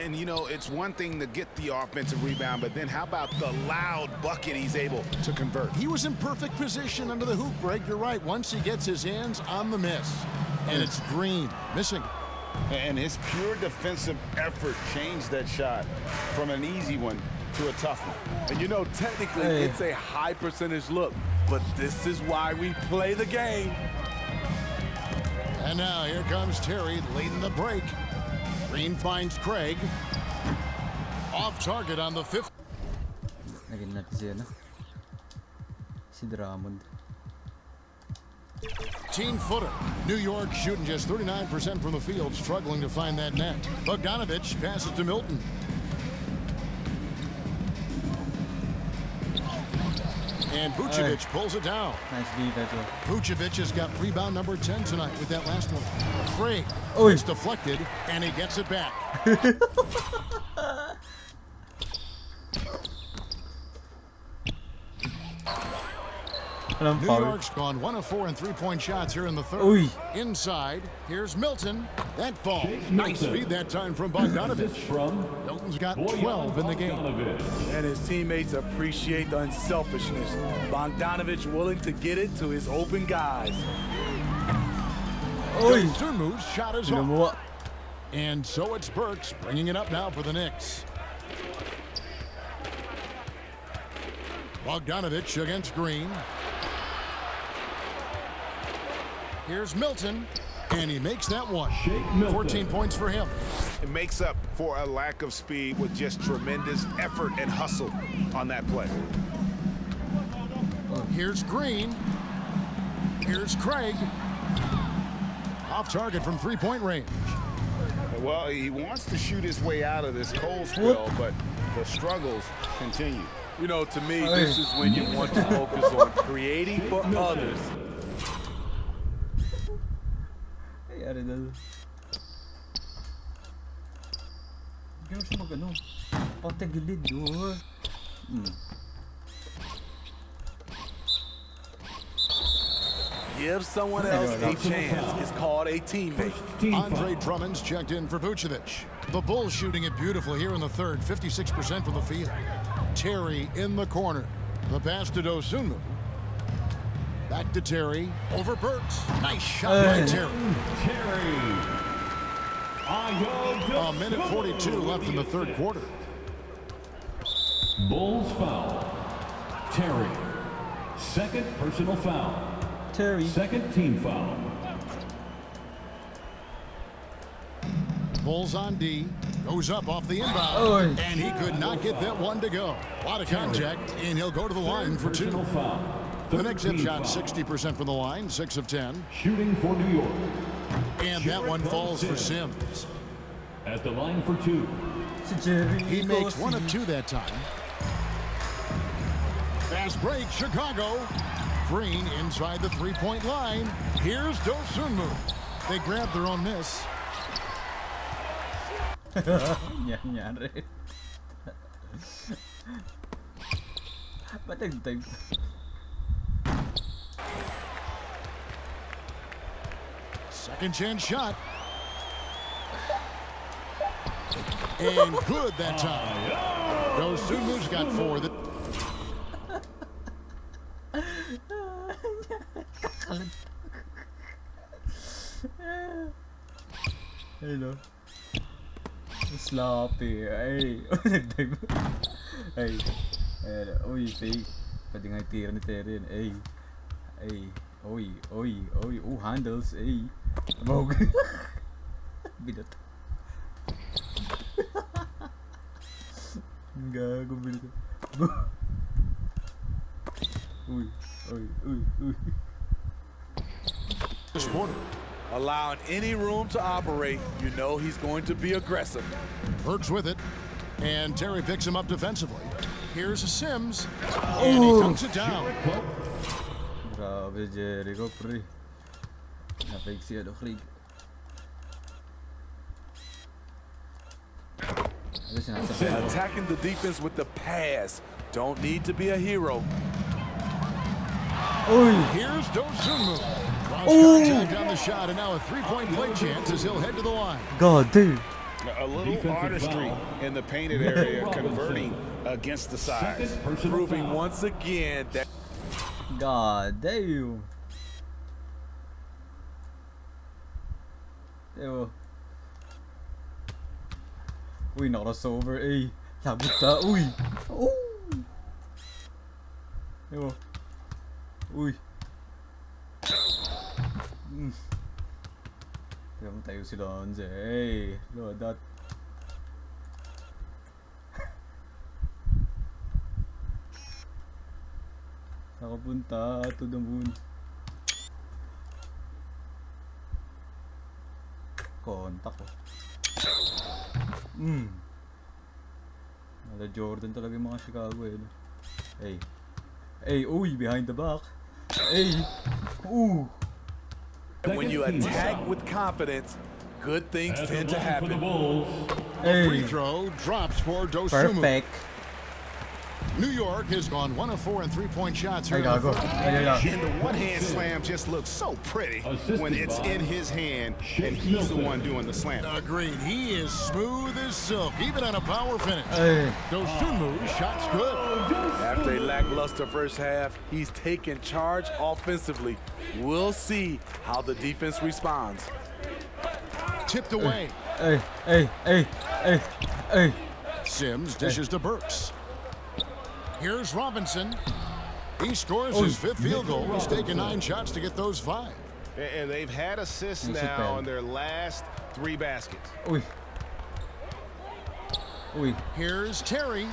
And, you know, it's one thing to get the offensive rebound, but then how about the loud bucket he's able to convert? He was in perfect position under the hoop break. You're right. Once he gets his hands on the miss. And it's Green missing. And his pure defensive effort changed that shot from an easy one to a tough one. And you know, technically, it's a high percentage look, but this is why we play the game. And now here comes Terry leading the break. Green finds Craig. Off target on the 5th. Naging natin siya, no? Si Drummond. Team footer. New York shooting just 39% from the field, struggling to find that net. Bogdanovich passes to Milton. And Vucevic pulls it down. Nice defense. Vucevic has got rebound number 10 tonight with that last one. Craig. It's deflected, and he gets it back. New York's gone 1 of 4 in three-point shots here in the third. Inside, here's Milton. That fall. Nice feed that time from Bogdanovich. Milton's got 12 in the game. And his teammates appreciate the unselfishness. Bogdanovich willing to get it to his open guys. Dosunmu's shot is off. And so it's Burks bringing it up now for the Knicks. Bogdanovich against Green. Here's Milton, and he makes that one. 14 points for him. It makes up for a lack of speed with just tremendous effort and hustle on that play. Here's Green. Here's Craig. Off target from three-point range. Well, he wants to shoot his way out of this cold spell, but the struggles continue. You know, to me, this is when you want to focus on creating for others. Nangyari na. Gano'n siya mag-ano. Pagtagilid, Give someone else a chance. It's called a teammate. Andre Drummond's checked in for Vucevic. The Bulls shooting it beautifully here in the third, 56% from the field. Terry in the corner. The pass to Dosunmu. Back to Terry. Over Burks. Nice shot by Terry. A minute 42 left in the third quarter. Bulls foul. Terry. Second personal foul. Terry. Second team foul. Pulls on D, goes up off the inbound, Oy. and he could not get that one to go. A lot of contact, and he'll go to the line for 2. Personal foul. The Knicks have shot foul. 60% from the line, 6 of 10. Shooting for New York. And that one falls for Sims. At the line for 2. He makes 1 of 2 that time. Fast break, Chicago. Green inside the 3-point line. Here's Dosunmu. They grab their own miss. Nangyari. Patagtag. Second chance shot. And good that time. Dosunmu's got 4. Hello. Sloppy. Ay. Ay. Ay. Uy, fake. Pwede nga itira ni Terry. Ay. Ay. Uy. Uy. Uy. Handles. Ay. Bog. Binat. Gago binat. Uy. Uy. Uy. Uy. This quarter. Allowing any room to operate, you know he's going to be aggressive. Burks with it, and Terry picks him up defensively. Here's a Sims, and he dunks it down. Grabe, Jericho, pre. Napake si Krieg. Attacking the defense with the pass. Don't need to be a hero. Here's Dosunmu. Lost contact on the shot, and now a 3-point play chance as he'll head to the line. God, dude. A little artistry in the painted area, converting against the size. Proving once again that... God damn. Ew. Uy, naka-crossover. Ay, labot ka. Uy. Oh. Ew. Uy. Kaya mo tayo sila onze. Hey, load that. Nakapunta to the moon. Kontak ko. Nala Jordan talaga yung mga Chicago eh. Hey. Hey, uy, behind the back. Hey. Ooh. And when you attack with confidence, good things tend to happen. The free throw drops for Dosunmu. Perfect. New York has gone 1 of 4 in three-point shots here. There you go. And the one-hand slam just looks so pretty when it's in his hand and he's the one doing the slam. Agreed. He is smooth as silk, even on a power finish. Dosunmu shot's good. After a lackluster first half, he's taken charge offensively. We'll see how the defense responds. Tipped away. Hey. Sims dishes to Burks. Here's Robinson. He scores his 5th field goal. He's taken 9 shots to get those 5. And they've had assists now on their last 3 baskets. Here's Terry.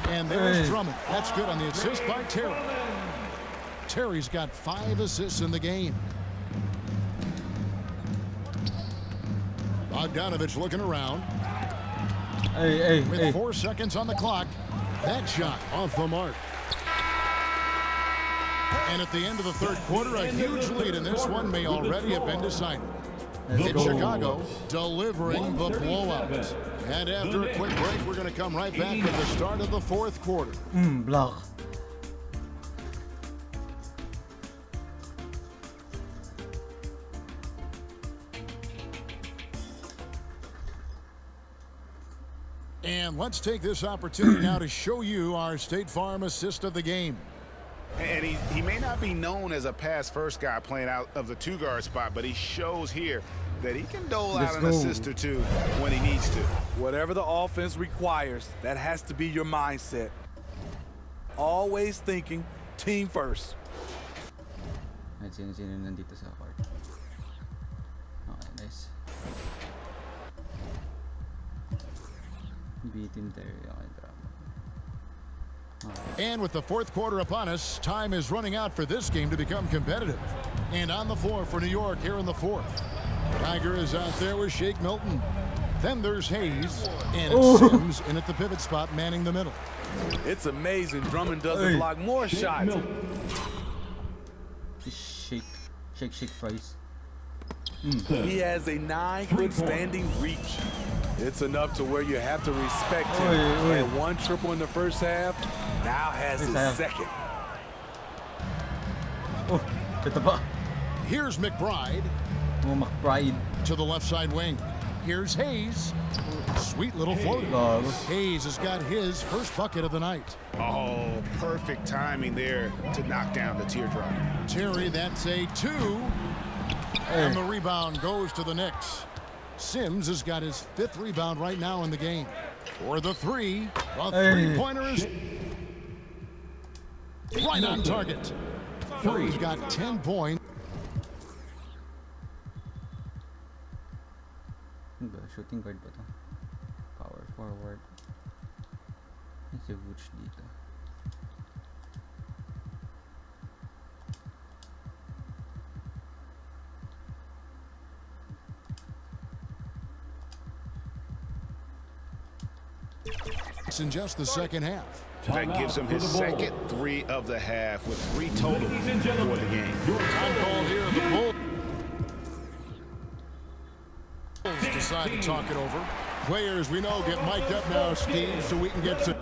And there's Drummond. That's good on the assist by Terry. Terry's got 5 assists in the game. Bogdanovich looking around. With 4 seconds on the clock. That shot off the mark. And at the end of the 3rd quarter, a huge lead in this one may already have been decided. It's Chicago delivering the blowout. And after a quick break, we're going to come right back with the start of the 4th quarter. Block. And let's take this opportunity now to show you our State Farm assist of the game. And he may not be known as a pass-first guy playing out of the 2-guard spot, but he shows here that he can dole out an assist or 2 when he needs to. Whatever the offense requires, that has to be your mindset. Always thinking team first. Ay, sino-sino nandito sa court. Okay, nice. B-team Terry. Okay, drama. Okay. And with the fourth quarter upon us, time is running out for this game to become competitive. And on the floor for New York here in the fourth. Tiger is out there with Shake Milton. Then there's Hayes, and it's Sims in at the pivot spot manning the middle. It's amazing Drummond doesn't block more shots. Shake fries. He has a 9-foot standing reach. It's enough to where you have to respect him. And one triple in the first half, now has his second. Oh, ito ba? Here's McBride. Oh, McBride. To the left side wing. Here's Hayes. Sweet little floater. Hayes has got his first bucket of the night. Oh, perfect timing there to knock down the teardrop. Terry, that's a 2. And the rebound goes to the Knicks. Sims has got his 5th rebound right now in the game. For the 3, the three-pointer is right on target. He's got 10 points. Shooting guard ba to? Power forward. Si Vooch dito. It's in just the second half. That gives him his second 3 of the half with 3 total for the game. Time call here, the Bulls decide to talk it over. Players we know get mic'd up now, Steve, so we can get to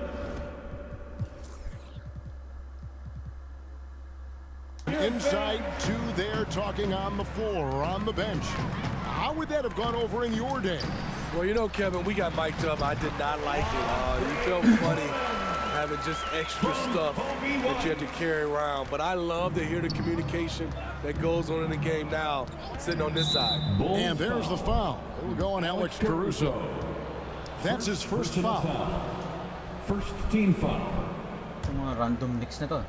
inside to there talking on the floor or on the bench. How would that have gone over in your day? Well, you know, Kevin, we got mic'd up. I did not like it. You felt funny having just extra stuff that you had to carry around. But I love to hear the communication that goes on in the game now, sitting on this side. And there's the foul. It'll go on Alex Caruso. That's his first foul. First team foul. Ito mga random Knicks na to.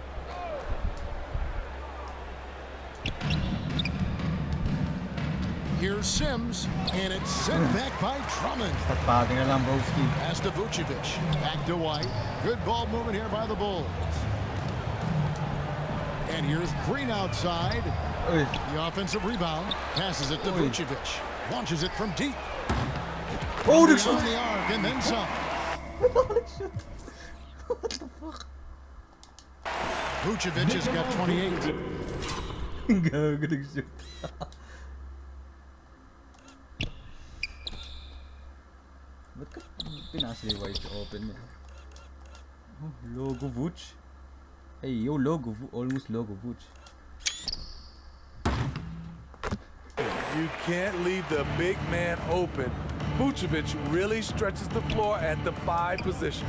Here's Sims, and it's sent back by Drummond. Tatpagin na lang, Broski. Pass to Vucevic. Back to White. Good ball movement here by the Bulls. And here's Green outside. The offensive rebound. Passes it to Vucevic. Launches it from deep. Oh, the on the arc and then some. What the fuck? Vucevic has got 28. Gago nag-shoot. Ba't ka pinasa yung White open mo? Oh, logo Vooch. Hey, yo, logo, almost logo Vooch. You can't leave the big man open. Vucevic really stretches the floor at the 5 position.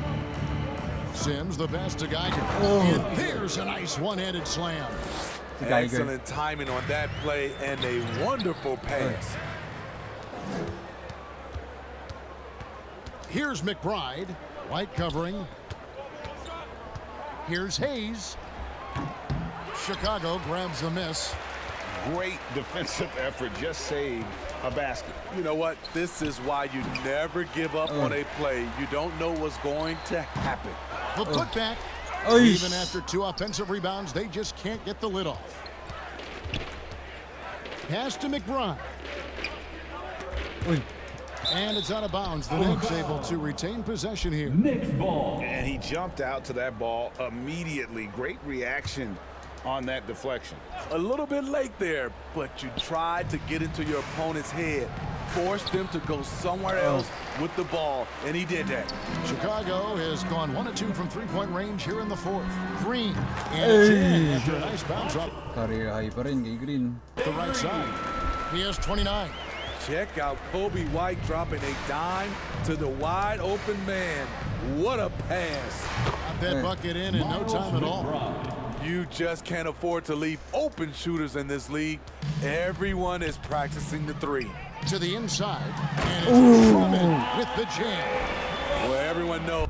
Sims, the best to Geiger. And there's a nice one-handed slam. Excellent timing on that play and a wonderful pass. Here's McBride. White covering. Here's Hayes. Chicago grabs the miss. Great defensive effort, just saved a basket. You know what? This is why you never give up on a play. You don't know what's going to happen. The putback. Even after 2 offensive rebounds, they just can't get the lid off. Pass to McBride. And it's out of bounds. The Knicks able to retain possession here. Knicks ball. And he jumped out to that ball immediately. Great reaction on that deflection. A little bit late there, but you tried to get into your opponent's head. Force them to go somewhere else with the ball, and he did that. Chicago has gone 1 of 2 from 3-point range here in the fourth. Green, and it's in after a nice bounce up. Career high pa rin kay Green. The right side. He has 29. Check out Kobe White dropping a dime to the wide open man. What a pass. Got that bucket in no time at all. You just can't afford to leave open shooters in this league. Everyone is practicing the 3. To the inside, and it's Drummond with the jam. Well, everyone knows.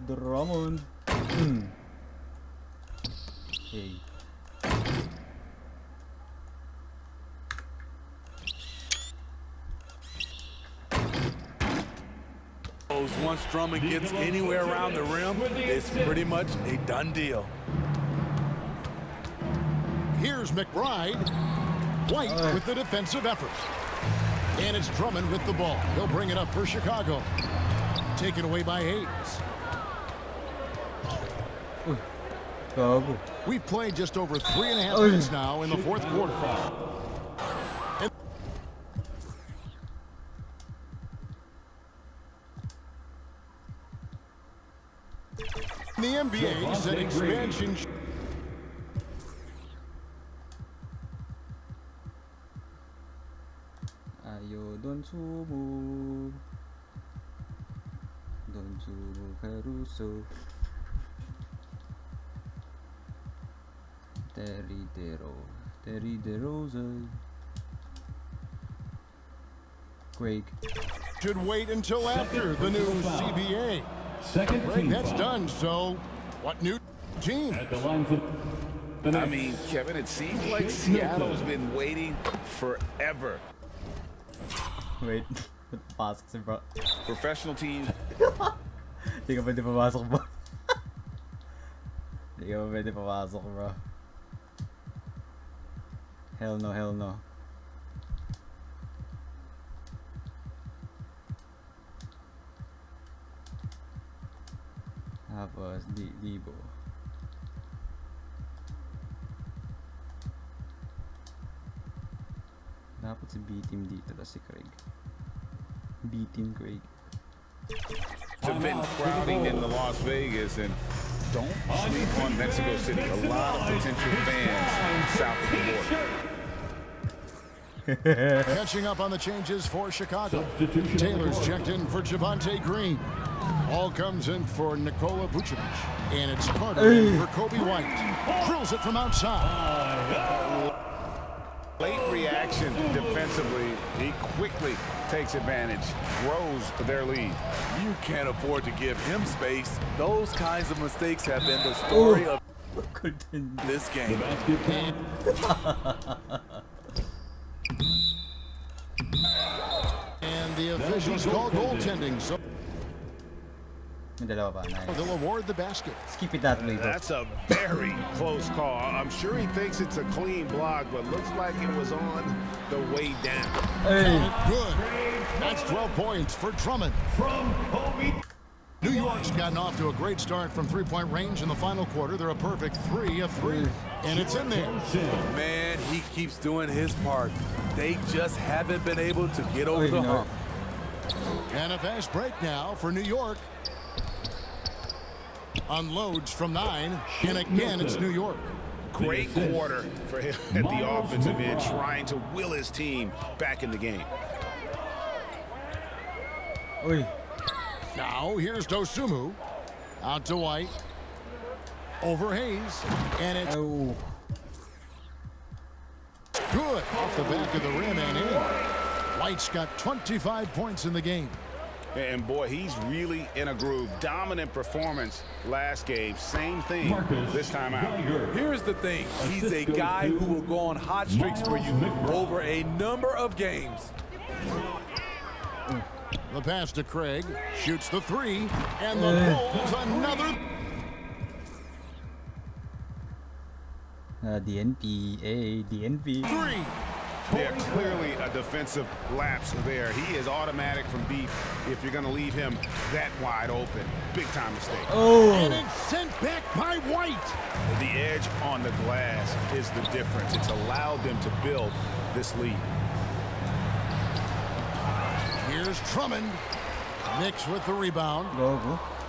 Drummond. Hey. Once Drummond gets anywhere around the rim, it's pretty much a done deal. Here's McBride. White with the defensive effort. And it's Drummond with the ball. He'll bring it up for Chicago. Taken away by Hayes. We've played just over 3.5 minutes now in the fourth quarter. The NBA said expansion. Ayo don't subuh. Don't subuh Caruso. Terry DeRosa. Craig. Should wait until after the new CBA. Second Greg, team that's foul. done, so what new team? At the line for the I Knicks. mean, Kevin, it seems like Seattle's been waiting forever. Wait, pasok si bro. Professional teams. Di ka pwede papasok bro. Di ka pwede papasok bro. Hell no, hell no. Tapos, Debo. Dapat si B-team dito, tapos si Craig. B-team Craig. Have been crowding in the Las Vegas, and don't sleep on Mexico City. A lot of potential fans south of the border. Catching up on the changes for Chicago. Taylor's checked in for Javonte Green. All comes in for Nikola Vucevic. And it's Carter in for Kobe White. Drills it from outside. Late reaction defensively. He quickly takes advantage, grows their lead. You can't afford to give him space. Those kinds of mistakes have been the story of this game. And the officials call goaltending, so May dalawa pa, nice. they'll award the basket. Skip it that way, bro. That's a very close call. I'm sure he thinks it's a clean block, but looks like it was on the way down. Hey. Good. That's 12 points for Drummond. From Kobe. New York's gotten off to a great start from three-point range in the final quarter. They're a perfect 3 of 3. And it's in there. Man, he keeps doing his part. They just haven't been able to get over the hump. And a fast break now for New York. Unloads from 9, and again it's New York. Great quarter for him at the offensive end, trying to will his team back in the game. Now here's Dosumu. Out to White. Over Hayes. And it's good off the back of the rim and in. White's got 25 points in the game. And boy, he's really in a groove. Dominant performance last game. Same thing this time out. Here's the thing. He's a guy who will go on hot streaks for you over a number of games. The pass to Craig. Shoots the 3. And the Bulls another. DNP. DNP. 3. They're clearly a defensive lapse there. He is automatic from deep if you're going to leave him that wide open. Big time mistake. And it's sent back by White. The edge on the glass is the difference. It's allowed them to build this lead. Here's Drummond. Knicks with the rebound.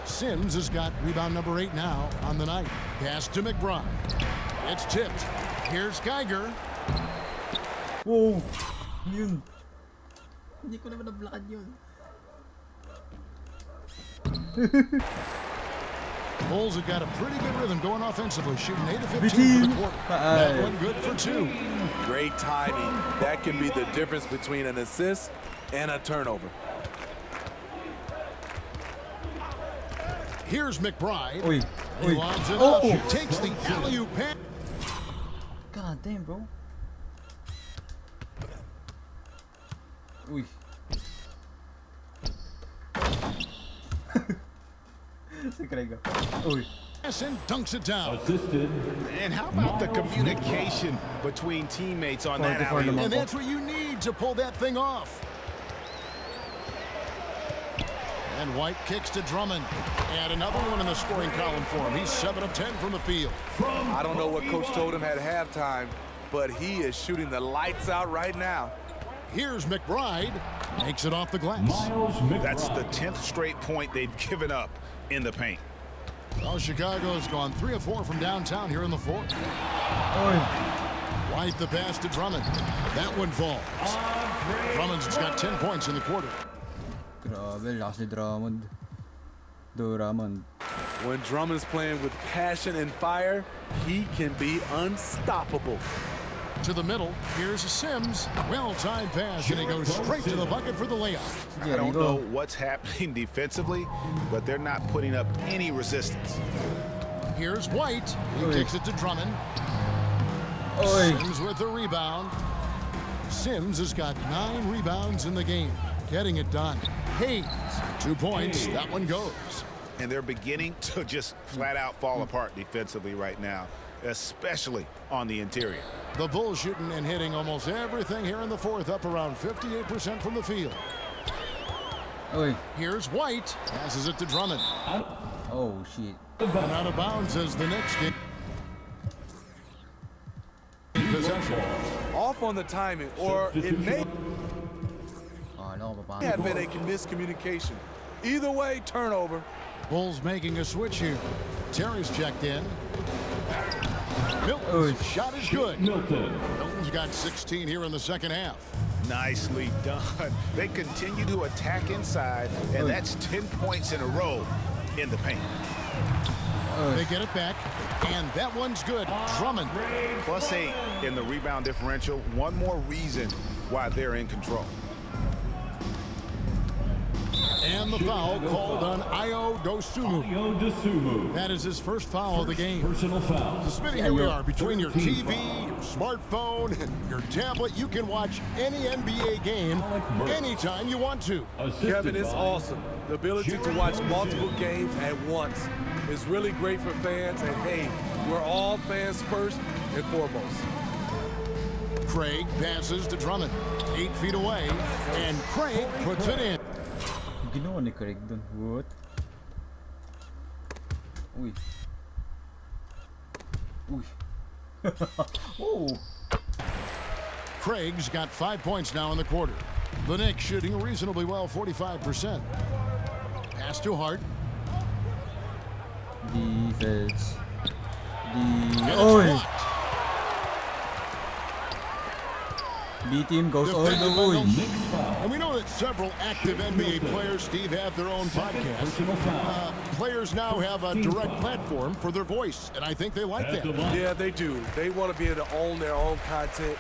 Sims has got rebound number 8 now on the night. Pass to McBride. It's tipped. Here's Geiger. Whoa! Yun. Hindi ko naman nablakad yun. Bulls have got a pretty good rhythm going offensively, shooting 8 of 15 for the quarter. That one good for 2. Great timing. That can be the difference between an assist and a turnover. Here's McBride. He lobs it up. Takes the alley-oop pass. God damn, bro. Uy. Si Craig. Uy. And dunks it down. Assisted. And how about the communication between teammates on that alley-oop? And that's what you need to pull that thing off. And White kicks to Drummond. And another one in the scoring column for him. He's 7 of 10 from the field. I don't know what coach told him at halftime, but he is shooting the lights out right now. Here's McBride. Makes it off the glass. That's the 10th straight point they've given up in the paint. Well, Chicago's gone 3 of 4 from downtown here in the fourth. White the pass to Drummond. That one falls. Drummond's got 10 points in the quarter. Grabe, lakas ni Drummond. Drummond. When Drummond's playing with passion and fire, he can be unstoppable. To the middle, here's Sims. Well-timed pass, and he goes straight to the bucket for the layup. I don't know what's happening defensively, but they're not putting up any resistance. Here's White. He kicks it to Drummond. Sims with the rebound. Sims has got 9 rebounds in the game. Getting it done. Hayes, 2 points. That one goes. And they're beginning to just flat out fall apart defensively right now, especially on the interior. The Bulls shooting and hitting almost everything here in the fourth, up around 58% from the field. Here's White. Passes it to Drummond. Oh, shit. And out of bounds as the Knicks get possession. Off on the timing, or it may have been a miscommunication. Either way, turnover. Bulls making a switch here. Terry's checked in. Milton's shot is good. Milton's got 16 here in the second half. Nicely done. They continue to attack inside, and that's 10 points in a row in the paint. They get it back, and that one's good. Drummond. +8 in the rebound differential. One more reason why they're in control. And the foul called on Ayo Dosunmu. That is his first foul of the game. Personal foul. So, Smitty, here we are. Between your TV, your smartphone, and your tablet, you can watch any NBA game anytime you want to. Kevin, it's awesome. The ability to watch multiple games at once is really great for fans. And, hey, we're all fans first and foremost. Craig passes to Drummond. 8 feet away, and Craig puts it in. Ginawa ni Craig dun. What? Uy. Uy. Oh. Craig's got 5 points now in the quarter. The Knicks shooting reasonably well, 45%. Pass to Hart. Defense. B team goes all the way. And we know that several active NBA players, Steve, have their own podcasts. Players now have a direct platform for their voice, and I think they like that. Yeah, they do. They want to be able to own their own content,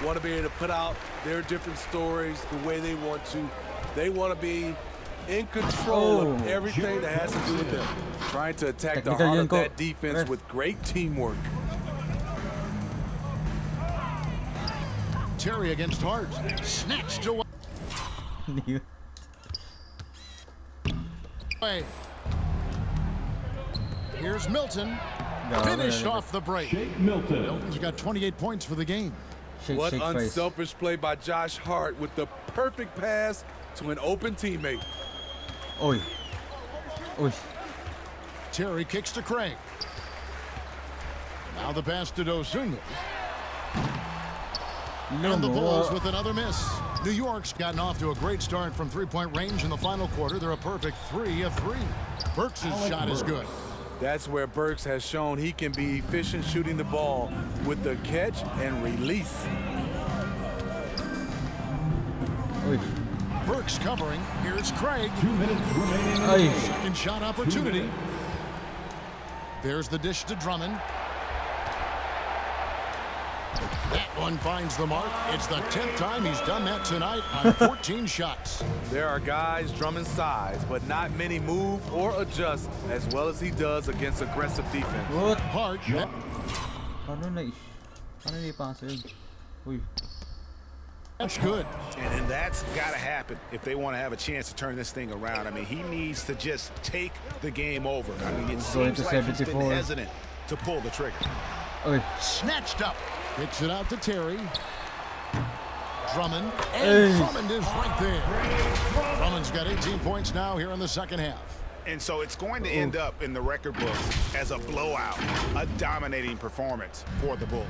want to be able to put out their different stories the way they want to. They want to be in control of everything that has to do with them. Trying to attack the heart of that defense with great teamwork. Terry against Hart. Snatched away. Here's Milton. Finished off the break. Milton. Milton's got 28 points for the game. What unselfish play by Josh Hart with the perfect pass to an open teammate. Oi. Oi. Terry kicks to Craig. Now the pass to Dosunmu. And the Bulls with another miss. New York's gotten off to a great start from three-point range in the final quarter. They're a perfect 3 of 3. Burks' shot is good. That's where Burks has shown he can be efficient shooting the ball with the catch and release. Burks covering. Here's Craig. 2 minutes remaining. Second shot opportunity. There's the dish to Drummond. That one finds the mark. It's the 10th time he's done that tonight on 14 shots. There are guys drumming size, but not many move or adjust as well as he does against aggressive defense. What? Hard. Paano na-pass yun? Uy. That's good. And that's got to happen if they want to have a chance to turn this thing around. I mean, he needs to just take the game over. I mean, it seems like he's been hesitant to pull the trigger. Uy. Snatched up. Kicks it out to Terry. Drummond. And Drummond is right there. Drummond's got 18 points now here in the second half. And so it's going to end up in the record books as a blowout, a dominating performance for the Bulls.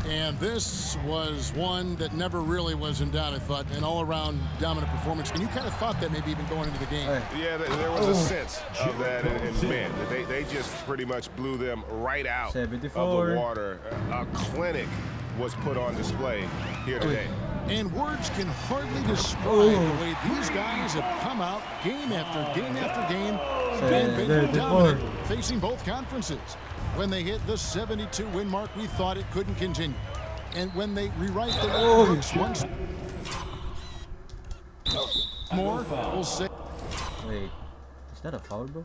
And this was one that never really was in doubt, I thought, an all-around dominant performance. And you kind of thought that maybe even going into the game. Yeah, there was a sense of that in men. They just pretty much blew them right out of the water. A clinic was put on display here today. And words can hardly describe the way these guys have come out game after game after game and been dominant, facing both conferences. When they hit the 72-win mark, we thought it couldn't continue. And when they rewrite the books once more, we'll say... Wait, is that a foul, bro?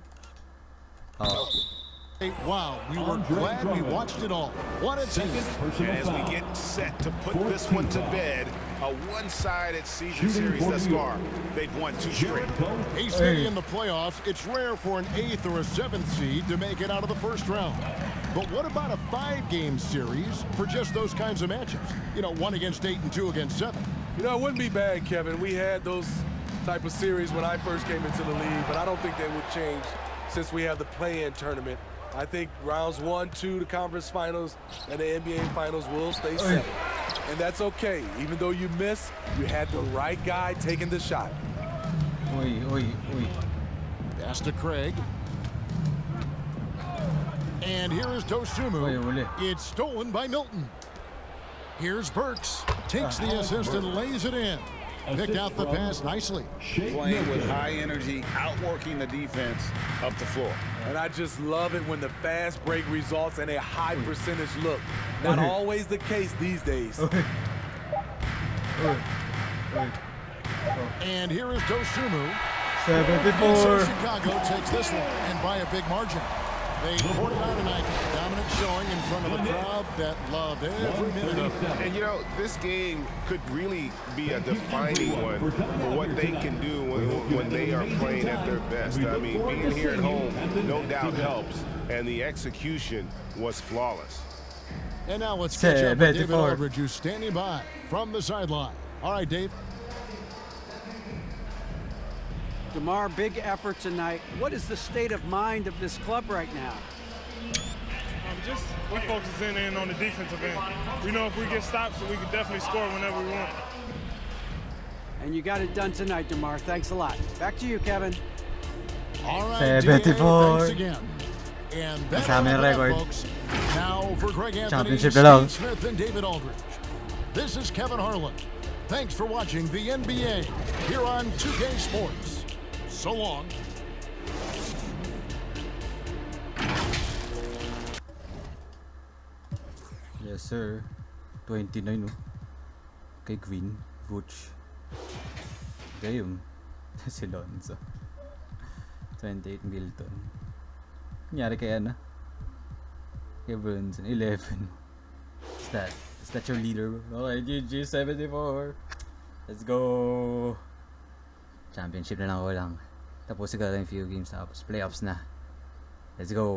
Wow, we were glad we watched it all. What a team. And as we get set to put this one to bed, a one-sided season series thus far. They've won 2 straight. Ace City in the playoffs, it's rare for an 8th or a 7th seed to make it out of the first round. But what about a 5-game series for just those kinds of matchups? You know, 1 against 8 and 2 against 7. You know, it wouldn't be bad, Kevin. We had those type of series when I first came into the league, but I don't think they would change since we have the play-in tournament. I think rounds 1, 2, the conference finals, and the NBA finals will stay 7. And that's okay. Even though you miss, you had the right guy taking the shot. Pass to Craig. And here is Dosumu. It's stolen by Milton. Here's Burks. Takes the assist and lays it in. Picked out the pass nicely. Playing with high energy, outworking the defense up the floor. And I just love it when the fast break results in a high percentage look. Not always the case these days. And here is Dosumu. 74. So Chicago takes this one, and by a big margin. They poured it out tonight. Dominant showing in front of a crowd that loved every minute of it. And you know, this game could really be a defining one for what they can do when they are playing at their best. I mean, being here at home no doubt helps, and the execution was flawless. And now let's catch up with David Aldridge, who's standing by from the sideline. All right, Dave. DeMar, big effort tonight. What is the state of mind of this club right now? We're focusing in on the defensive end. We know if we get stops, we can definitely score whenever we want. And you got it done tonight, DeMar. Thanks a lot. Back to you, Kevin. All right, thanks again. And that's it, folks. Now for Greg Anthony, Steve Smith, and David Aldridge. This is Kevin Harlan. Thanks for watching the NBA here on 2K Sports. So long. Yes, sir. 29, no? Kay Green, Vooch. Gayum. Si Lonzo. 28, Milton. Nangyari kay ano? Kay Brunson, 11. Is that your leader? Okay, GG, 74. Let's go. Championship na lang ako lang. Tapos siguro yung few games tapos playoffs na. Let's go.